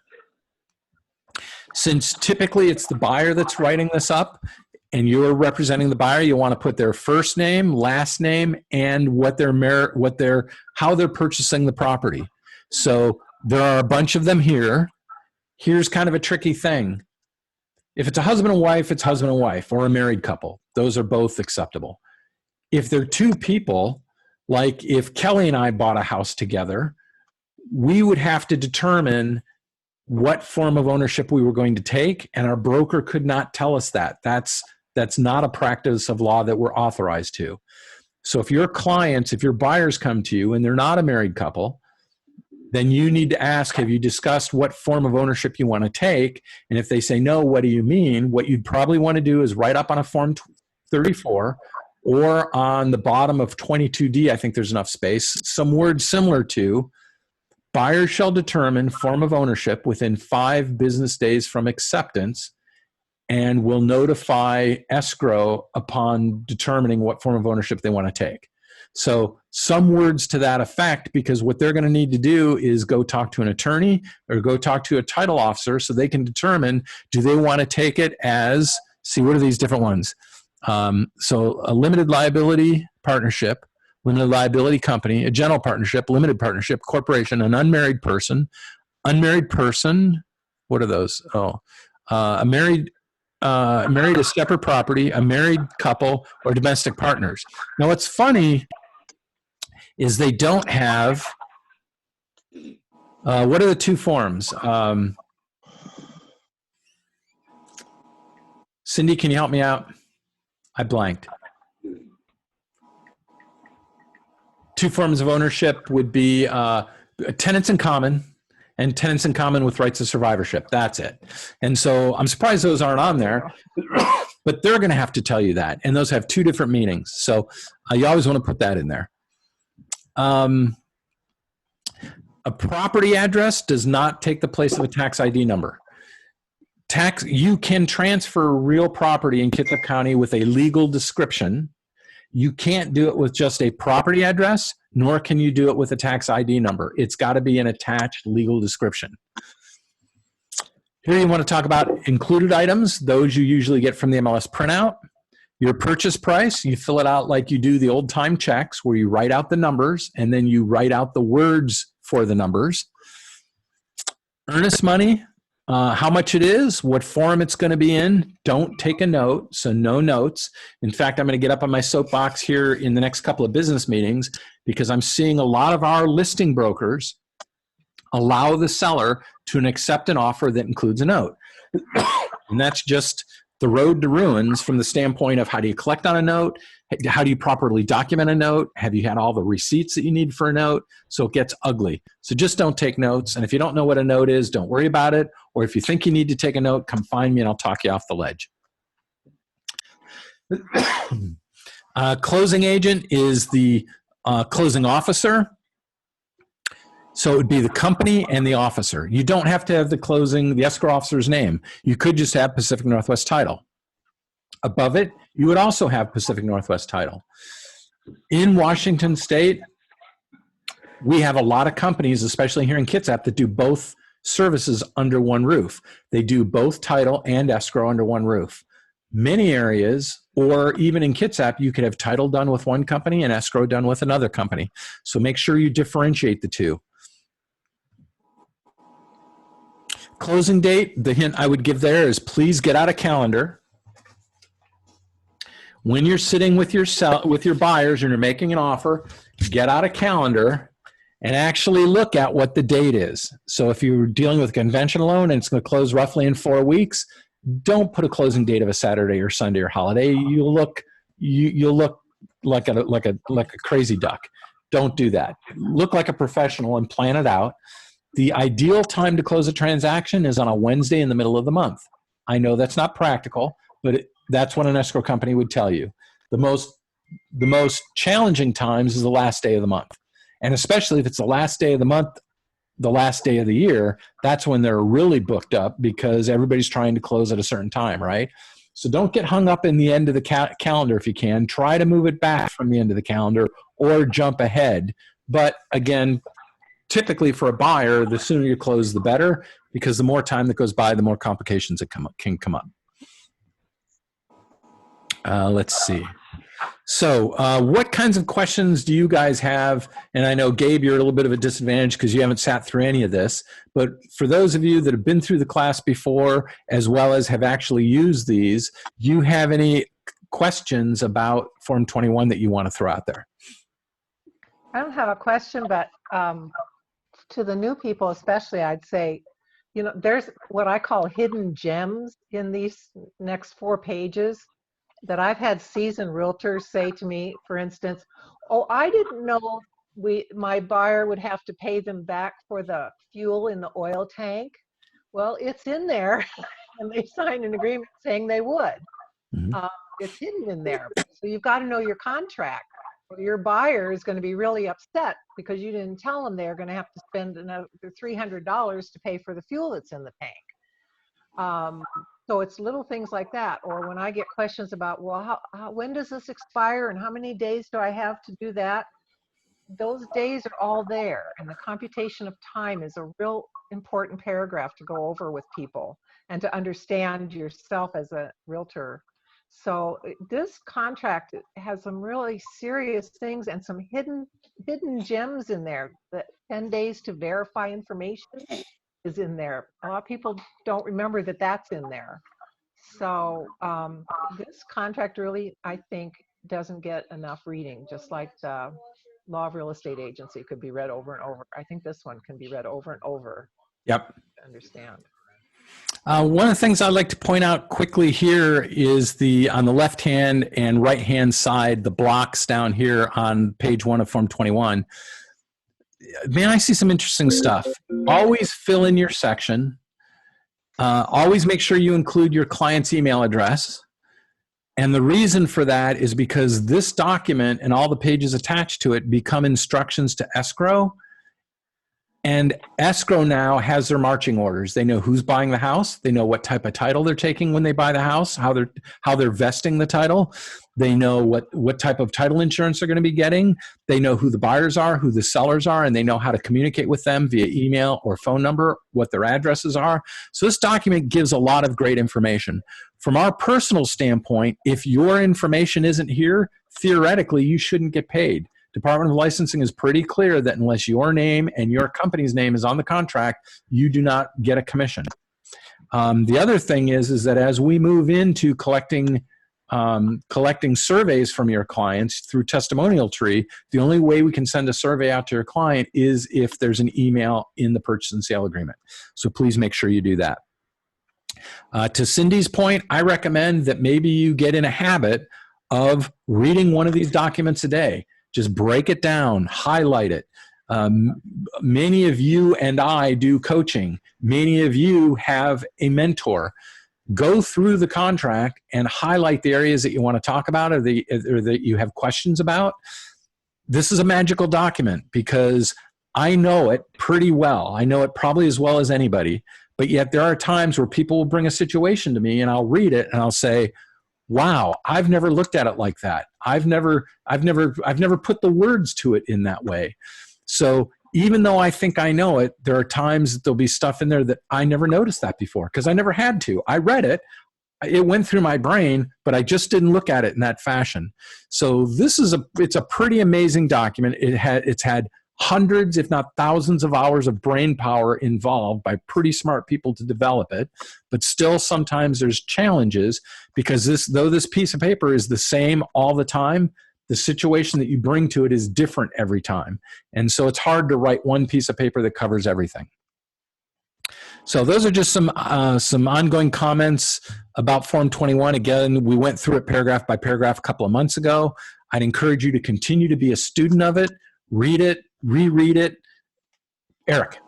Since typically it's the buyer that's writing this up and you're representing the buyer, you want to put their first name, last name, and how they're purchasing the property. So there are a bunch of them here. Here's kind of a tricky thing. If it's a husband and wife, it's husband and wife, or a married couple. Those are both acceptable. If they're two people, like if Kelly and I bought a house together, we would have to determine what form of ownership we were going to take, and our broker could not tell us that. That's not a practice of law that we're authorized to. So if your clients, if your buyers come to you and they're not a married couple, then you need to ask, have you discussed what form of ownership you want to take? And if they say no, what do you mean? What you'd probably want to do is write up on a Form 34 or on the bottom of 22D, I think there's enough space, some word similar to, buyer shall determine form of ownership within 5 business days from acceptance, and will notify escrow upon determining what form of ownership they want to take. So some words to that effect, because what they're going to need to do is go talk to an attorney or go talk to a title officer so they can determine, do they want to take it as, see, what are these different ones? So a limited liability partnership, limited liability company, a general partnership, limited partnership, corporation, an unmarried person, what are those? Oh, a married a separate property, a married couple, or domestic partners. Now, what's funny is they don't have, what are the two forms? Cindy, can you help me out? I blanked. Two forms of ownership would be tenants in common and tenants in common with rights of survivorship. That's it. And so I'm surprised those aren't on there, but they're going to have to tell you that. And those have two different meanings. So you always want to put that in there. A property address does not take the place of a tax ID number. You can transfer real property in Kitsap County with a legal description. You can't do it with just a property address, nor can you do it with a tax ID number. It's got to be an attached legal description. Here you want to talk about included items. Those you usually get from the MLS printout. Your purchase price, you fill it out like you do the old time checks, where you write out the numbers and then you write out the words for the numbers. Earnest money, how much it is, what form it's going to be in. Don't take a note, so no notes. In fact, I'm going to get up on my soapbox here in the next couple of business meetings, because I'm seeing a lot of our listing brokers allow the seller to accept an offer that includes a note. And that's just the road to ruins from the standpoint of, how do you collect on a note? How do you properly document a note? Have you had all the receipts that you need for a note? So it gets ugly. So just don't take notes. And if you don't know what a note is, don't worry about it. Or if you think you need to take a note, come find me and I'll talk you off the ledge. Closing agent is the closing officer. So it would be the company and the officer. You don't have to have the escrow officer's name. You could just have Pacific Northwest Title. Above it, you would also have Pacific Northwest Title. In Washington State, we have a lot of companies, especially here in Kitsap, that do both services under one roof. They do both title and escrow under one roof. Many areas, or even in Kitsap, you could have title done with one company and escrow done with another company. So make sure you differentiate the two. Closing date, the hint I would give there is, please get out a calendar. When you're sitting with your buyers and you're making an offer, get out a calendar and actually look at what the date is. So if you're dealing with a conventional loan and it's going to close roughly in 4 weeks, don't put a closing date of a Saturday or Sunday or holiday. You'll look like a crazy duck. Don't do that. Look like a professional and plan it out. The ideal time to close a transaction is on a Wednesday in the middle of the month. I know that's not practical, but that's what an escrow company would tell you. The most challenging times is the last day of the month. And especially if it's the last day of the month, the last day of the year, that's when they're really booked up, because everybody's trying to close at a certain time, right? So don't get hung up in the end of the calendar if you can. Try to move it back from the end of the calendar or jump ahead. But again, typically for a buyer, the sooner you close, the better, because the more time that goes by, the more complications that can come up. Let's see. So what kinds of questions do you guys have? And I know, Gabe, you're a little bit of a disadvantage because you haven't sat through any of this. But for those of you that have been through the class before, as well as have actually used these, do you have any questions about Form 21 that you want to throw out there? I don't have a question, but to the new people especially, I'd say, there's what I call hidden gems in these next 4 pages that I've had seasoned realtors say to me, for instance, oh, I didn't know my buyer would have to pay them back for the fuel in the oil tank. Well, it's in there, and they signed an agreement saying they would. Mm-hmm. It's hidden in there. So you've got to know your contract. Or your buyer is going to be really upset because you didn't tell them they're going to have to spend another $300 to pay for the fuel that's in the tank. So it's little things like that. Or when I get questions about, well, when does this expire and how many days do I have to do that? Those days are all there. And the computation of time is a real important paragraph to go over with people and to understand yourself as a realtor. So this contract has some really serious things and some hidden gems in there. The 10 days to verify information is in there. A lot of people don't remember that that's in there. So this contract really, I think, doesn't get enough reading, just like the Law of Real Estate Agency could be read over and over. I think this one can be read over and over. Yep. To understand. One of the things I'd like to point out quickly here is on the left-hand and right-hand side, the blocks down here on page 1 of Form 21. Man, I see some interesting stuff. Always fill in your section. Always make sure you include your client's email address. And the reason for that is because this document and all the pages attached to it become instructions to escrow. And escrow now has their marching orders. They know who's buying the house. They know what type of title they're taking when they buy the house, how they're vesting the title. They know what type of title insurance they're going to be getting. They know who the buyers are, who the sellers are, and they know how to communicate with them via email or phone number, what their addresses are. So this document gives a lot of great information. From our personal standpoint, if your information isn't here, theoretically, you shouldn't get paid. Department of Licensing is pretty clear that unless your name and your company's name is on the contract, you do not get a commission. The other thing is that as we move into collecting surveys from your clients through Testimonial Tree, the only way we can send a survey out to your client is if there's an email in the purchase and sale agreement. So please make sure you do that. To Cindy's point, I recommend that maybe you get in a habit of reading one of these documents a day. Just break it down, highlight it. Many of you and I do coaching. Many of you have a mentor. Go through the contract and highlight the areas that you want to talk about or that you have questions about. This is a magical document because I know it pretty well. I know it probably as well as anybody, but yet there are times where people will bring a situation to me and I'll read it and I'll say, wow, I've never looked at it like that. I've never put the words to it in that way. So even though I think I know it, there are times that there'll be stuff in there that I never noticed that before because I never had to. I read it, it went through my brain, but I just didn't look at it in that fashion. So it's a pretty amazing document. It's had hundreds, if not thousands of hours of brain power involved by pretty smart people to develop it. But still sometimes there's challenges because though this piece of paper is the same all the time, the situation that you bring to it is different every time. And so it's hard to write one piece of paper that covers everything. So those are just some ongoing comments about Form 21. Again, we went through it paragraph by paragraph a couple of months ago. I'd encourage you to continue to be a student of it, read it, reread it. Eric.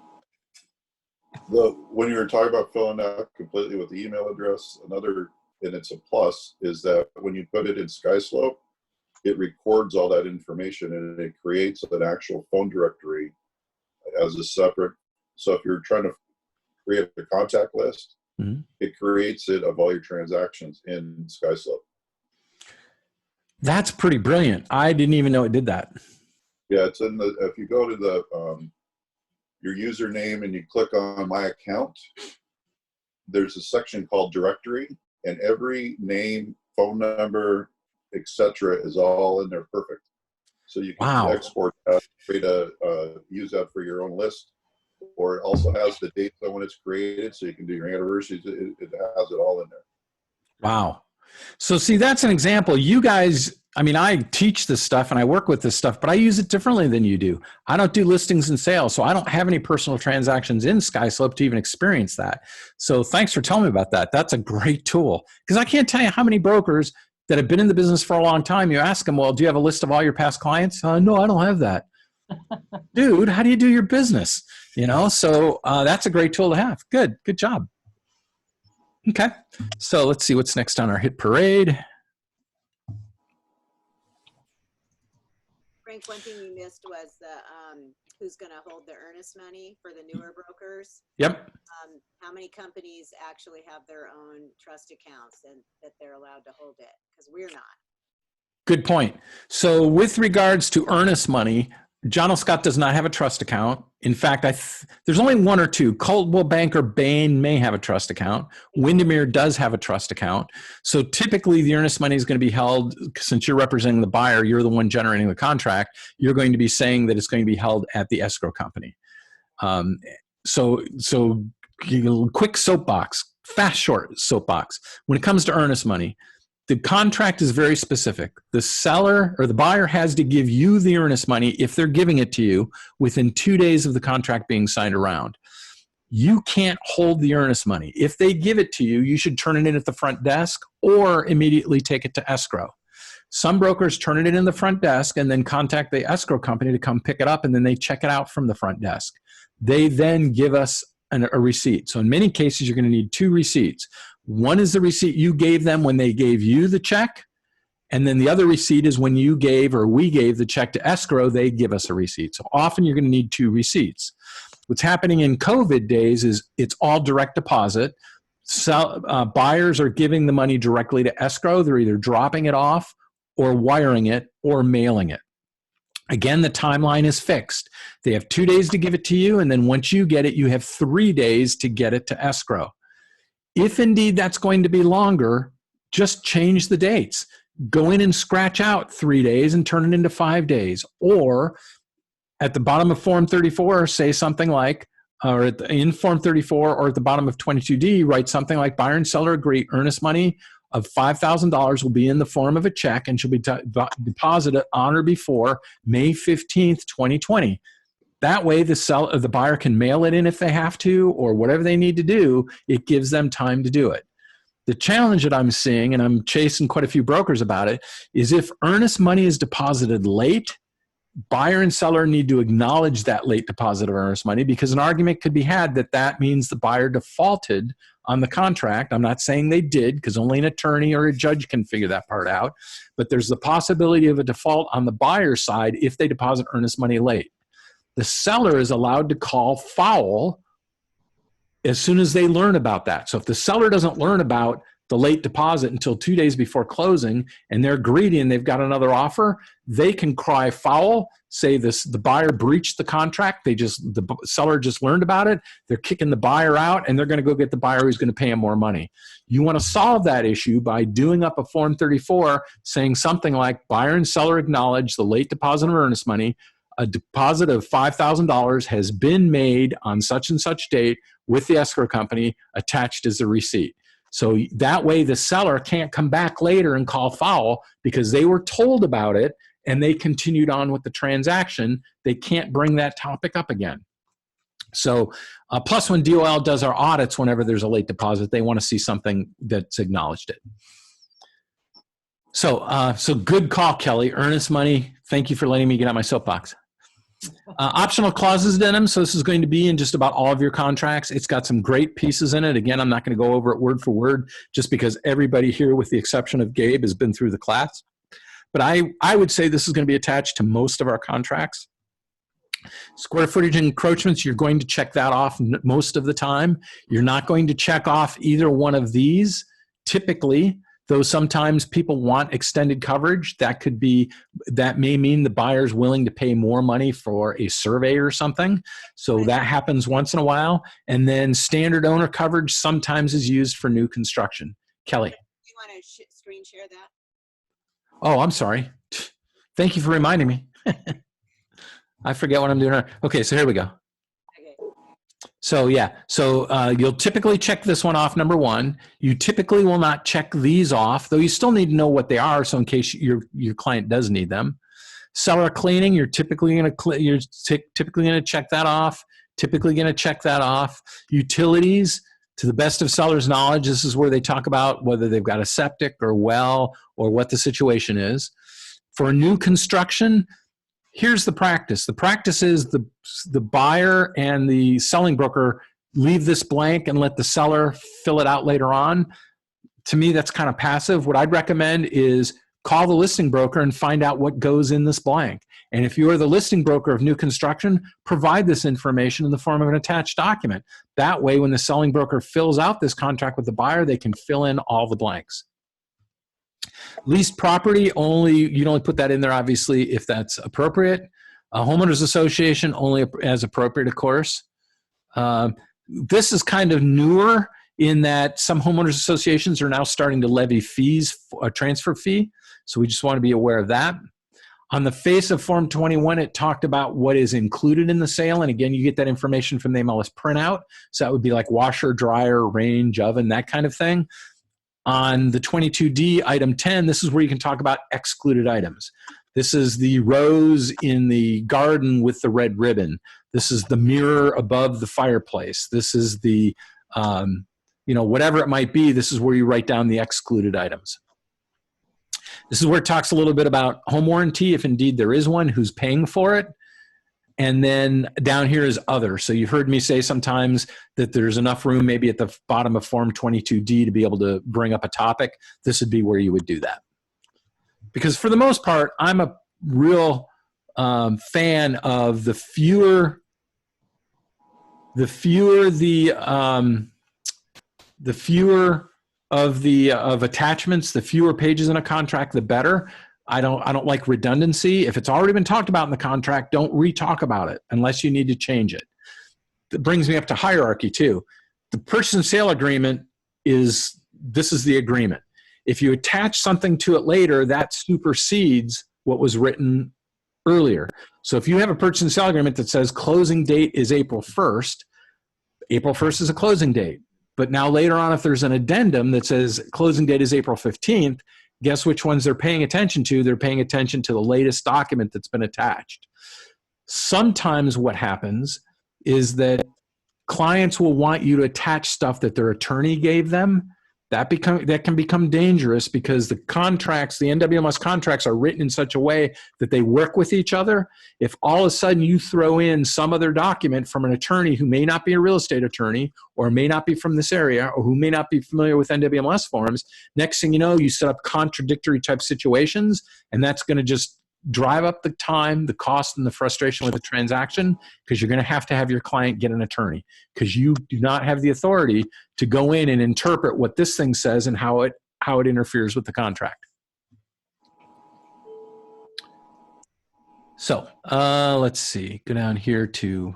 When you were talking about filling out completely with the email address, and it's a plus, is that when you put it in SkySlope, it records all that information and it creates an actual phone directory as a separate. So if you're trying to create a contact list, it creates it of all your transactions in SkySlope. That's pretty brilliant. I didn't even know it did that. Yeah, it's if you go to your username and you click on My Account, there's a section called Directory, and every name, phone number, etc. is all in there perfect. So you can export that, use that for your own list, or it also has the dates on when it's created, so you can do your anniversaries. It has it all in there. Wow. So see, that's an example. You guys, I mean, I teach this stuff and I work with this stuff, but I use it differently than you do. I don't do listings and sales, so I don't have any personal transactions in SkySlope to even experience that. So thanks for telling me about that. That's a great tool because I can't tell you how many brokers that have been in the business for a long time, you ask them, well, do you have a list of all your past clients? No, I don't have that. Dude, how do you do your business? So that's a great tool to have. Good job. Okay, so let's see what's next on our hit parade. Frank, one thing you missed was the who's going to hold the earnest money for the newer brokers. Yep. How many companies actually have their own trust accounts and that they're allowed to hold it? Because we're not. Good point. So with regards to earnest money, John L. Scott does not have a trust account. In fact, there's only one or two. Coldwell Banker Bain may have a trust account. Windermere does have a trust account. So typically the earnest money is going to be held, since you're representing the buyer, you're the one generating the contract, you're going to be saying that it's going to be held at the escrow company. So quick soapbox, fast, short soapbox. When it comes to earnest money, the contract is very specific. The seller or the buyer has to give you the earnest money if they're giving it to you within 2 days of the contract being signed around. You can't hold the earnest money. If they give it to you, you should turn it in at the front desk or immediately take it to escrow. Some brokers turn it in the front desk and then contact the escrow company to come pick it up, and then they check it out from the front desk. They then give us a receipt. So in many cases, you're going to need 2 receipts. One is the receipt you gave them when they gave you the check, and then the other receipt is when you gave or we gave the check to escrow, they give us a receipt. So often you're going to need 2 receipts. What's happening in COVID days is it's all direct deposit. Buyers are giving the money directly to escrow. They're either dropping it off or wiring it or mailing it. Again, the timeline is fixed. They have 2 days to give it to you, and then once you get it, you have 3 days to get it to escrow. If indeed that's going to be longer, just change the dates. Go in and scratch out 3 days and turn it into 5 days. Or at the bottom of Form 34, say something like, or in Form 34 or at the bottom of 22D, write something like buyer and seller agree earnest money of $5,000 will be in the form of a check and shall be deposited on or before May 15th, 2020. That way the buyer can mail it in if they have to, or whatever they need to do, it gives them time to do it. The challenge that I'm seeing, and I'm chasing quite a few brokers about it, is if earnest money is deposited late, buyer and seller need to acknowledge that late deposit of earnest money, because an argument could be had that that means the buyer defaulted on the contract. I'm not saying they did, because only an attorney or a judge can figure that part out, but there's the possibility of a default on the buyer's side if they deposit earnest money late. The seller is allowed to call foul as soon as they learn about that. So if the seller doesn't learn about the late deposit until 2 days before closing and they're greedy and they've got another offer, they can cry foul, say the buyer breached the contract, the seller just learned about it, they're kicking the buyer out, and they're going to go get the buyer who's going to pay him more money. You want to solve that issue by doing up a Form 34 saying something like buyer and seller acknowledge the late deposit of earnest money. A deposit of $5,000 has been made on such and such date with the escrow company, attached as a receipt. So that way the seller can't come back later and call foul because they were told about it and they continued on with the transaction. They can't bring that topic up again. So plus when DOL does our audits, whenever there's a late deposit, they want to see something that's acknowledged it. So good call, Kelly. Earnest money. Thank you for letting me get on my soapbox. Optional clauses addendum. So this is going to be in just about all of your contracts. It's got some great pieces in it. Again, I'm not going to go over it word for word just because everybody here, with the exception of Gabe, has been through the class. But I would say this is going to be attached to most of our contracts. Square footage encroachments, you're going to check that off most of the time. You're not going to check off either one of these typically. Though sometimes people want extended coverage, that may mean the buyer's willing to pay more money for a survey or something. So that happens once in a while. And then standard owner coverage sometimes is used for new construction. Kelly. Do you want to screen share that? Oh, I'm sorry. Thank you for reminding me. I forget what I'm doing. Okay, so here we go. So yeah, you'll typically check this one off, number one. You typically will not check these off, though you still need to know what they are, so in case your client does need them. Seller cleaning, you're typically going to check that off. Typically going to check that off. Utilities, to the best of seller's knowledge, this is where they talk about whether they've got a septic or well or what the situation is. For new construction, here's the practice. The practice is the buyer and the selling broker leave this blank and let the seller fill it out later on. To me, that's kind of passive. What I'd recommend is call the listing broker and find out what goes in this blank. And if you are the listing broker of new construction, provide this information in the form of an attached document. That way, when the selling broker fills out this contract with the buyer, they can fill in all the blanks. Leased property, you'd only put that in there, obviously, if that's appropriate. A homeowners association, only as appropriate, of course. This is kind of newer in that some homeowners associations are now starting to levy fees, a transfer fee. So we just want to be aware of that. On the face of Form 21, it talked about what is included in the sale. And again, you get that information from the MLS printout. So that would be like washer, dryer, range, oven, that kind of thing. On the 22D, item 10, this is where you can talk about excluded items. This is the rose in the garden with the red ribbon. This is the mirror above the fireplace. This is the, whatever it might be, this is where you write down the excluded items. This is where it talks a little bit about home warranty, if indeed there is one, who's paying for it. And then down here is other. So you've heard me say sometimes that there's enough room maybe at the bottom of Form 22D to be able to bring up a topic. This would be where you would do that. Because for the most part, I'm a real fan of the fewer of attachments, the fewer pages in a contract, the better. I don't like redundancy. If it's already been talked about in the contract, don't re-talk about it unless you need to change it. That brings me up to hierarchy too. The purchase and sale agreement this is the agreement. If you attach something to it later, that supersedes what was written earlier. So if you have a purchase and sale agreement that says closing date is April 1st, April 1st is a closing date. But now later on, if there's an addendum that says closing date is April 15th, guess which ones they're paying attention to? They're paying attention to the latest document that's been attached. Sometimes what happens is that clients will want you to attach stuff that their attorney gave them. That can become dangerous because the contracts, the NWMS contracts, are written in such a way that they work with each other. If all of a sudden you throw in some other document from an attorney who may not be a real estate attorney or may not be from this area or who may not be familiar with NWMS forms, next thing you know, you set up contradictory type situations, and that's going to just drive up the time, the cost, and the frustration with the transaction, because you're going to have your client get an attorney, because you do not have the authority to go in and interpret what this thing says and how it interferes with the contract. So let's see, go down here to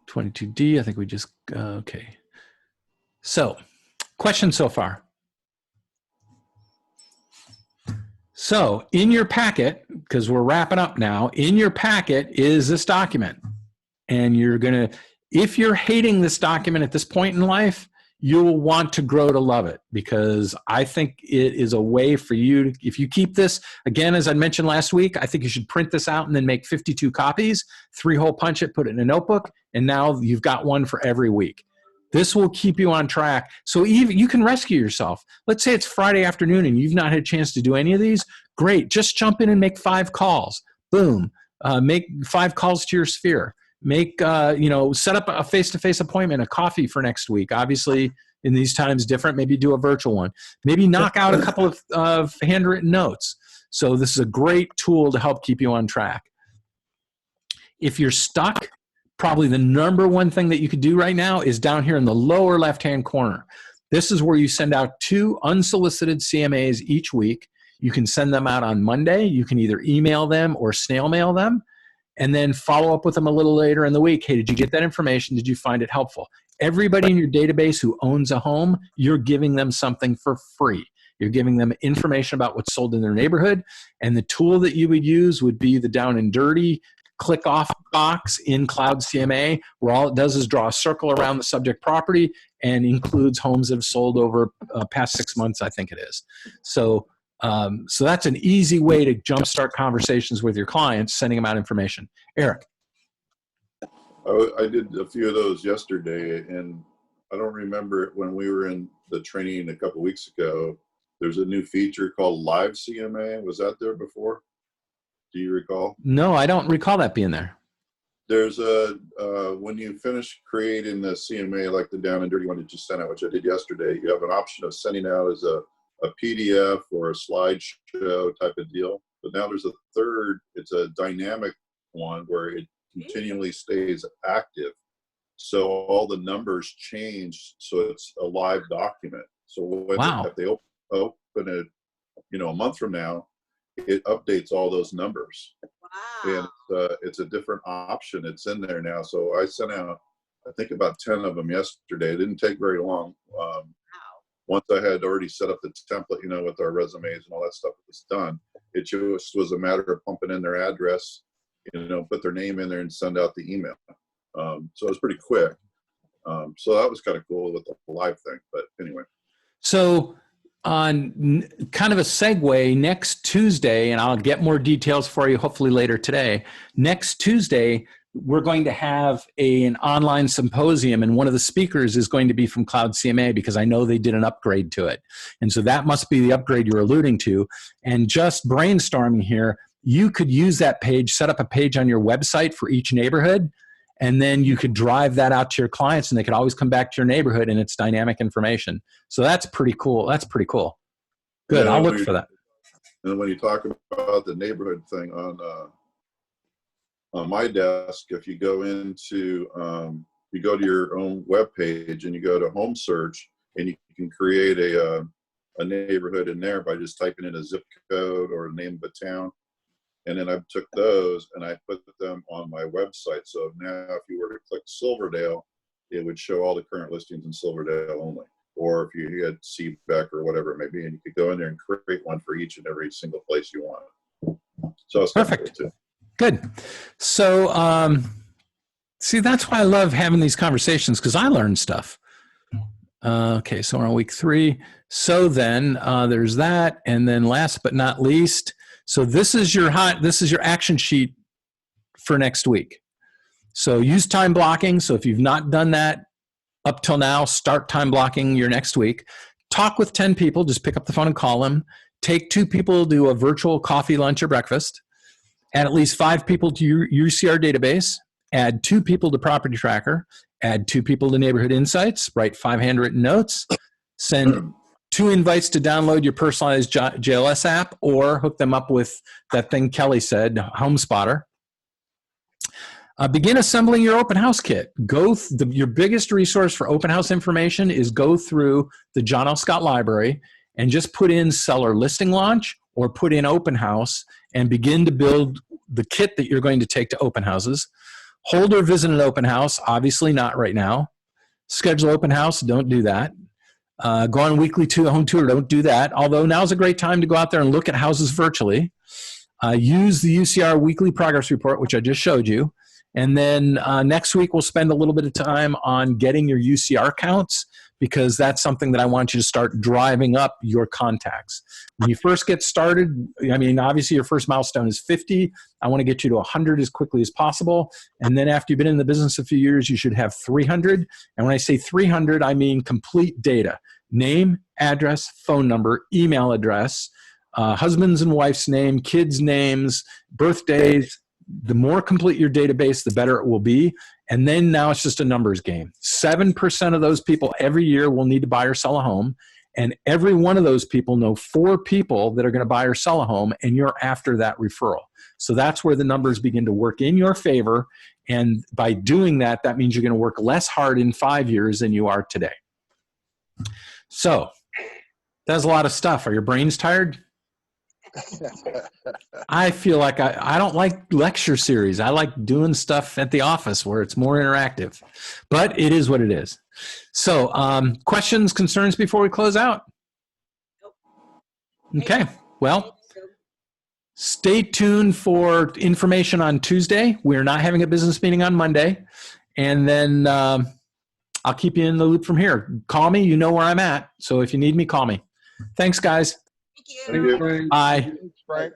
22D. I think we just, okay. So questions so far? So in your packet, because we're wrapping up now, in your packet is this document. And you're going to, if you're hating this document at this point in life, you'll want to grow to love it, because I think it is a way for you to, if you keep this, again, as I mentioned last week, I think you should print this out and then make 52 copies, 3-hole punch it, put it in a notebook, and now you've got one for every week. This will keep you on track. So even you can rescue yourself. Let's say it's Friday afternoon and you've not had a chance to do any of these. Great. Just jump in and make 5 calls. Boom. Make 5 calls to your sphere. Make, set up a face-to-face appointment, a coffee for next week. Obviously, in these times different, maybe do a virtual one. Maybe knock out a couple of handwritten notes. So this is a great tool to help keep you on track. If you're stuck, probably the number one thing that you could do right now is down here in the lower left-hand corner. This is where you send out 2 unsolicited CMAs each week. You can send them out on Monday. You can either email them or snail mail them, and then follow up with them a little later in the week. Hey, did you get that information? Did you find it helpful? Everybody in your database who owns a home, you're giving them something for free. You're giving them information about what's sold in their neighborhood, and the tool that you would use would be the down and dirty click off box in Cloud CMA, where all it does is draw a circle around the subject property and includes homes that have sold over past 6 months, I think it is. So that's an easy way to jumpstart conversations with your clients, sending them out information. Eric. I did a few of those yesterday, and I don't remember when we were in the training a couple weeks ago. There's a new feature called Live CMA. Was that there before? Do you recall? No, I don't recall that being there. There's when you finish creating the CMA, like the down and dirty one that you sent out, which I did yesterday, you have an option of sending out as a a PDF or a slideshow type of deal. But now there's a third, it's a dynamic one where it continually stays active. So all the numbers change, so it's a live document. So when if they open it, you know, a month from now, it updates all those numbers. Wow. And it's a different option. It's in there now. So I sent out, I think, about 10 of them yesterday. It didn't take very long. Once I had already set up the template, you know, with our resumes and all that stuff was done, it just was a matter of pumping in their address, you know, put their name in there and send out the email. So it was pretty quick. So that was kind of cool with the live thing. But anyway. So on kind of a segue, next Tuesday, and I'll get more details for you hopefully later today, next Tuesday, we're going to have an online symposium, and one of the speakers is going to be from Cloud CMA because I know they did an upgrade to it. And so that must be the upgrade you're alluding to. And just brainstorming here, you could use that page, set up a page on your website for each neighborhood, and then you could drive that out to your clients and they could always come back to your neighborhood and it's dynamic information. So that's pretty cool. That's pretty cool. Good, I'll look for that. And when you talk about the neighborhood thing on my desk, if you go into, you go to your own web page and you go to home search, and you can create a neighborhood in there by just typing in a zip code or a name of a town. And then I took those and I put them on my website. So now if you were to click Silverdale, it would show all the current listings in Silverdale only. Or if you had Seabeck or whatever it may be, and you could go in there and create one for each and every single place you want. So it's perfect. Cool too. Good. So, see, that's why I love having these conversations, because I learn stuff. Okay, so we're on week 3. So then there's that, and then last but not least, so this is your action sheet for next week. So use time blocking. So if you've not done that up till now, start time blocking your next week. Talk with 10 people. Just pick up the phone and call them. Take 2 people to a virtual coffee, lunch, or breakfast. Add at least 5 people to your UCR database. Add 2 people to Property Tracker. Add 2 people to Neighborhood Insights. Write 5 handwritten notes. Send 2 invites to download your personalized JLS app, or hook them up with that thing Kelly said, HomeSpotter. Begin assembling your open house kit. Your biggest resource for open house information is go through the John L. Scott Library and just put in seller listing launch or put in open house and begin to build the kit that you're going to take to open houses. Hold or visit an open house, obviously not right now. Schedule open house, don't do that. Go on weekly home tour, don't do that. Although now's a great time to go out there and look at houses virtually. Use the UCR weekly progress report, which I just showed you. And then next week, we'll spend a little bit of time on getting your UCR counts, because that's something that I want you to start driving up your contacts. When you first get started, I mean, obviously your first milestone is 50. I want to get you to 100 as quickly as possible. And then after you've been in the business a few years, you should have 300. And when I say 300, I mean complete data. Name, address, phone number, email address, husband's and wife's name, kids' names, birthdays. The more complete your database, the better it will be. And then now it's just a numbers game. 7% of those people every year will need to buy or sell a home. And every one of those people know 4 people that are going to buy or sell a home, and you're after that referral. So that's where the numbers begin to work in your favor. And by doing that, that means you're going to work less hard in 5 years than you are today. So that's a lot of stuff. Are your brains tired? I feel like I don't like lecture series. I like doing stuff at the office where it's more interactive, but it is what it is. So questions, concerns before we close out? Okay, well, stay tuned for information on Tuesday. We're not having a business meeting on Monday. And then I'll keep you in the loop from here. Call me, you know where I'm at. So if you need me, call me. Thanks, guys. Thank you. Bye. Right.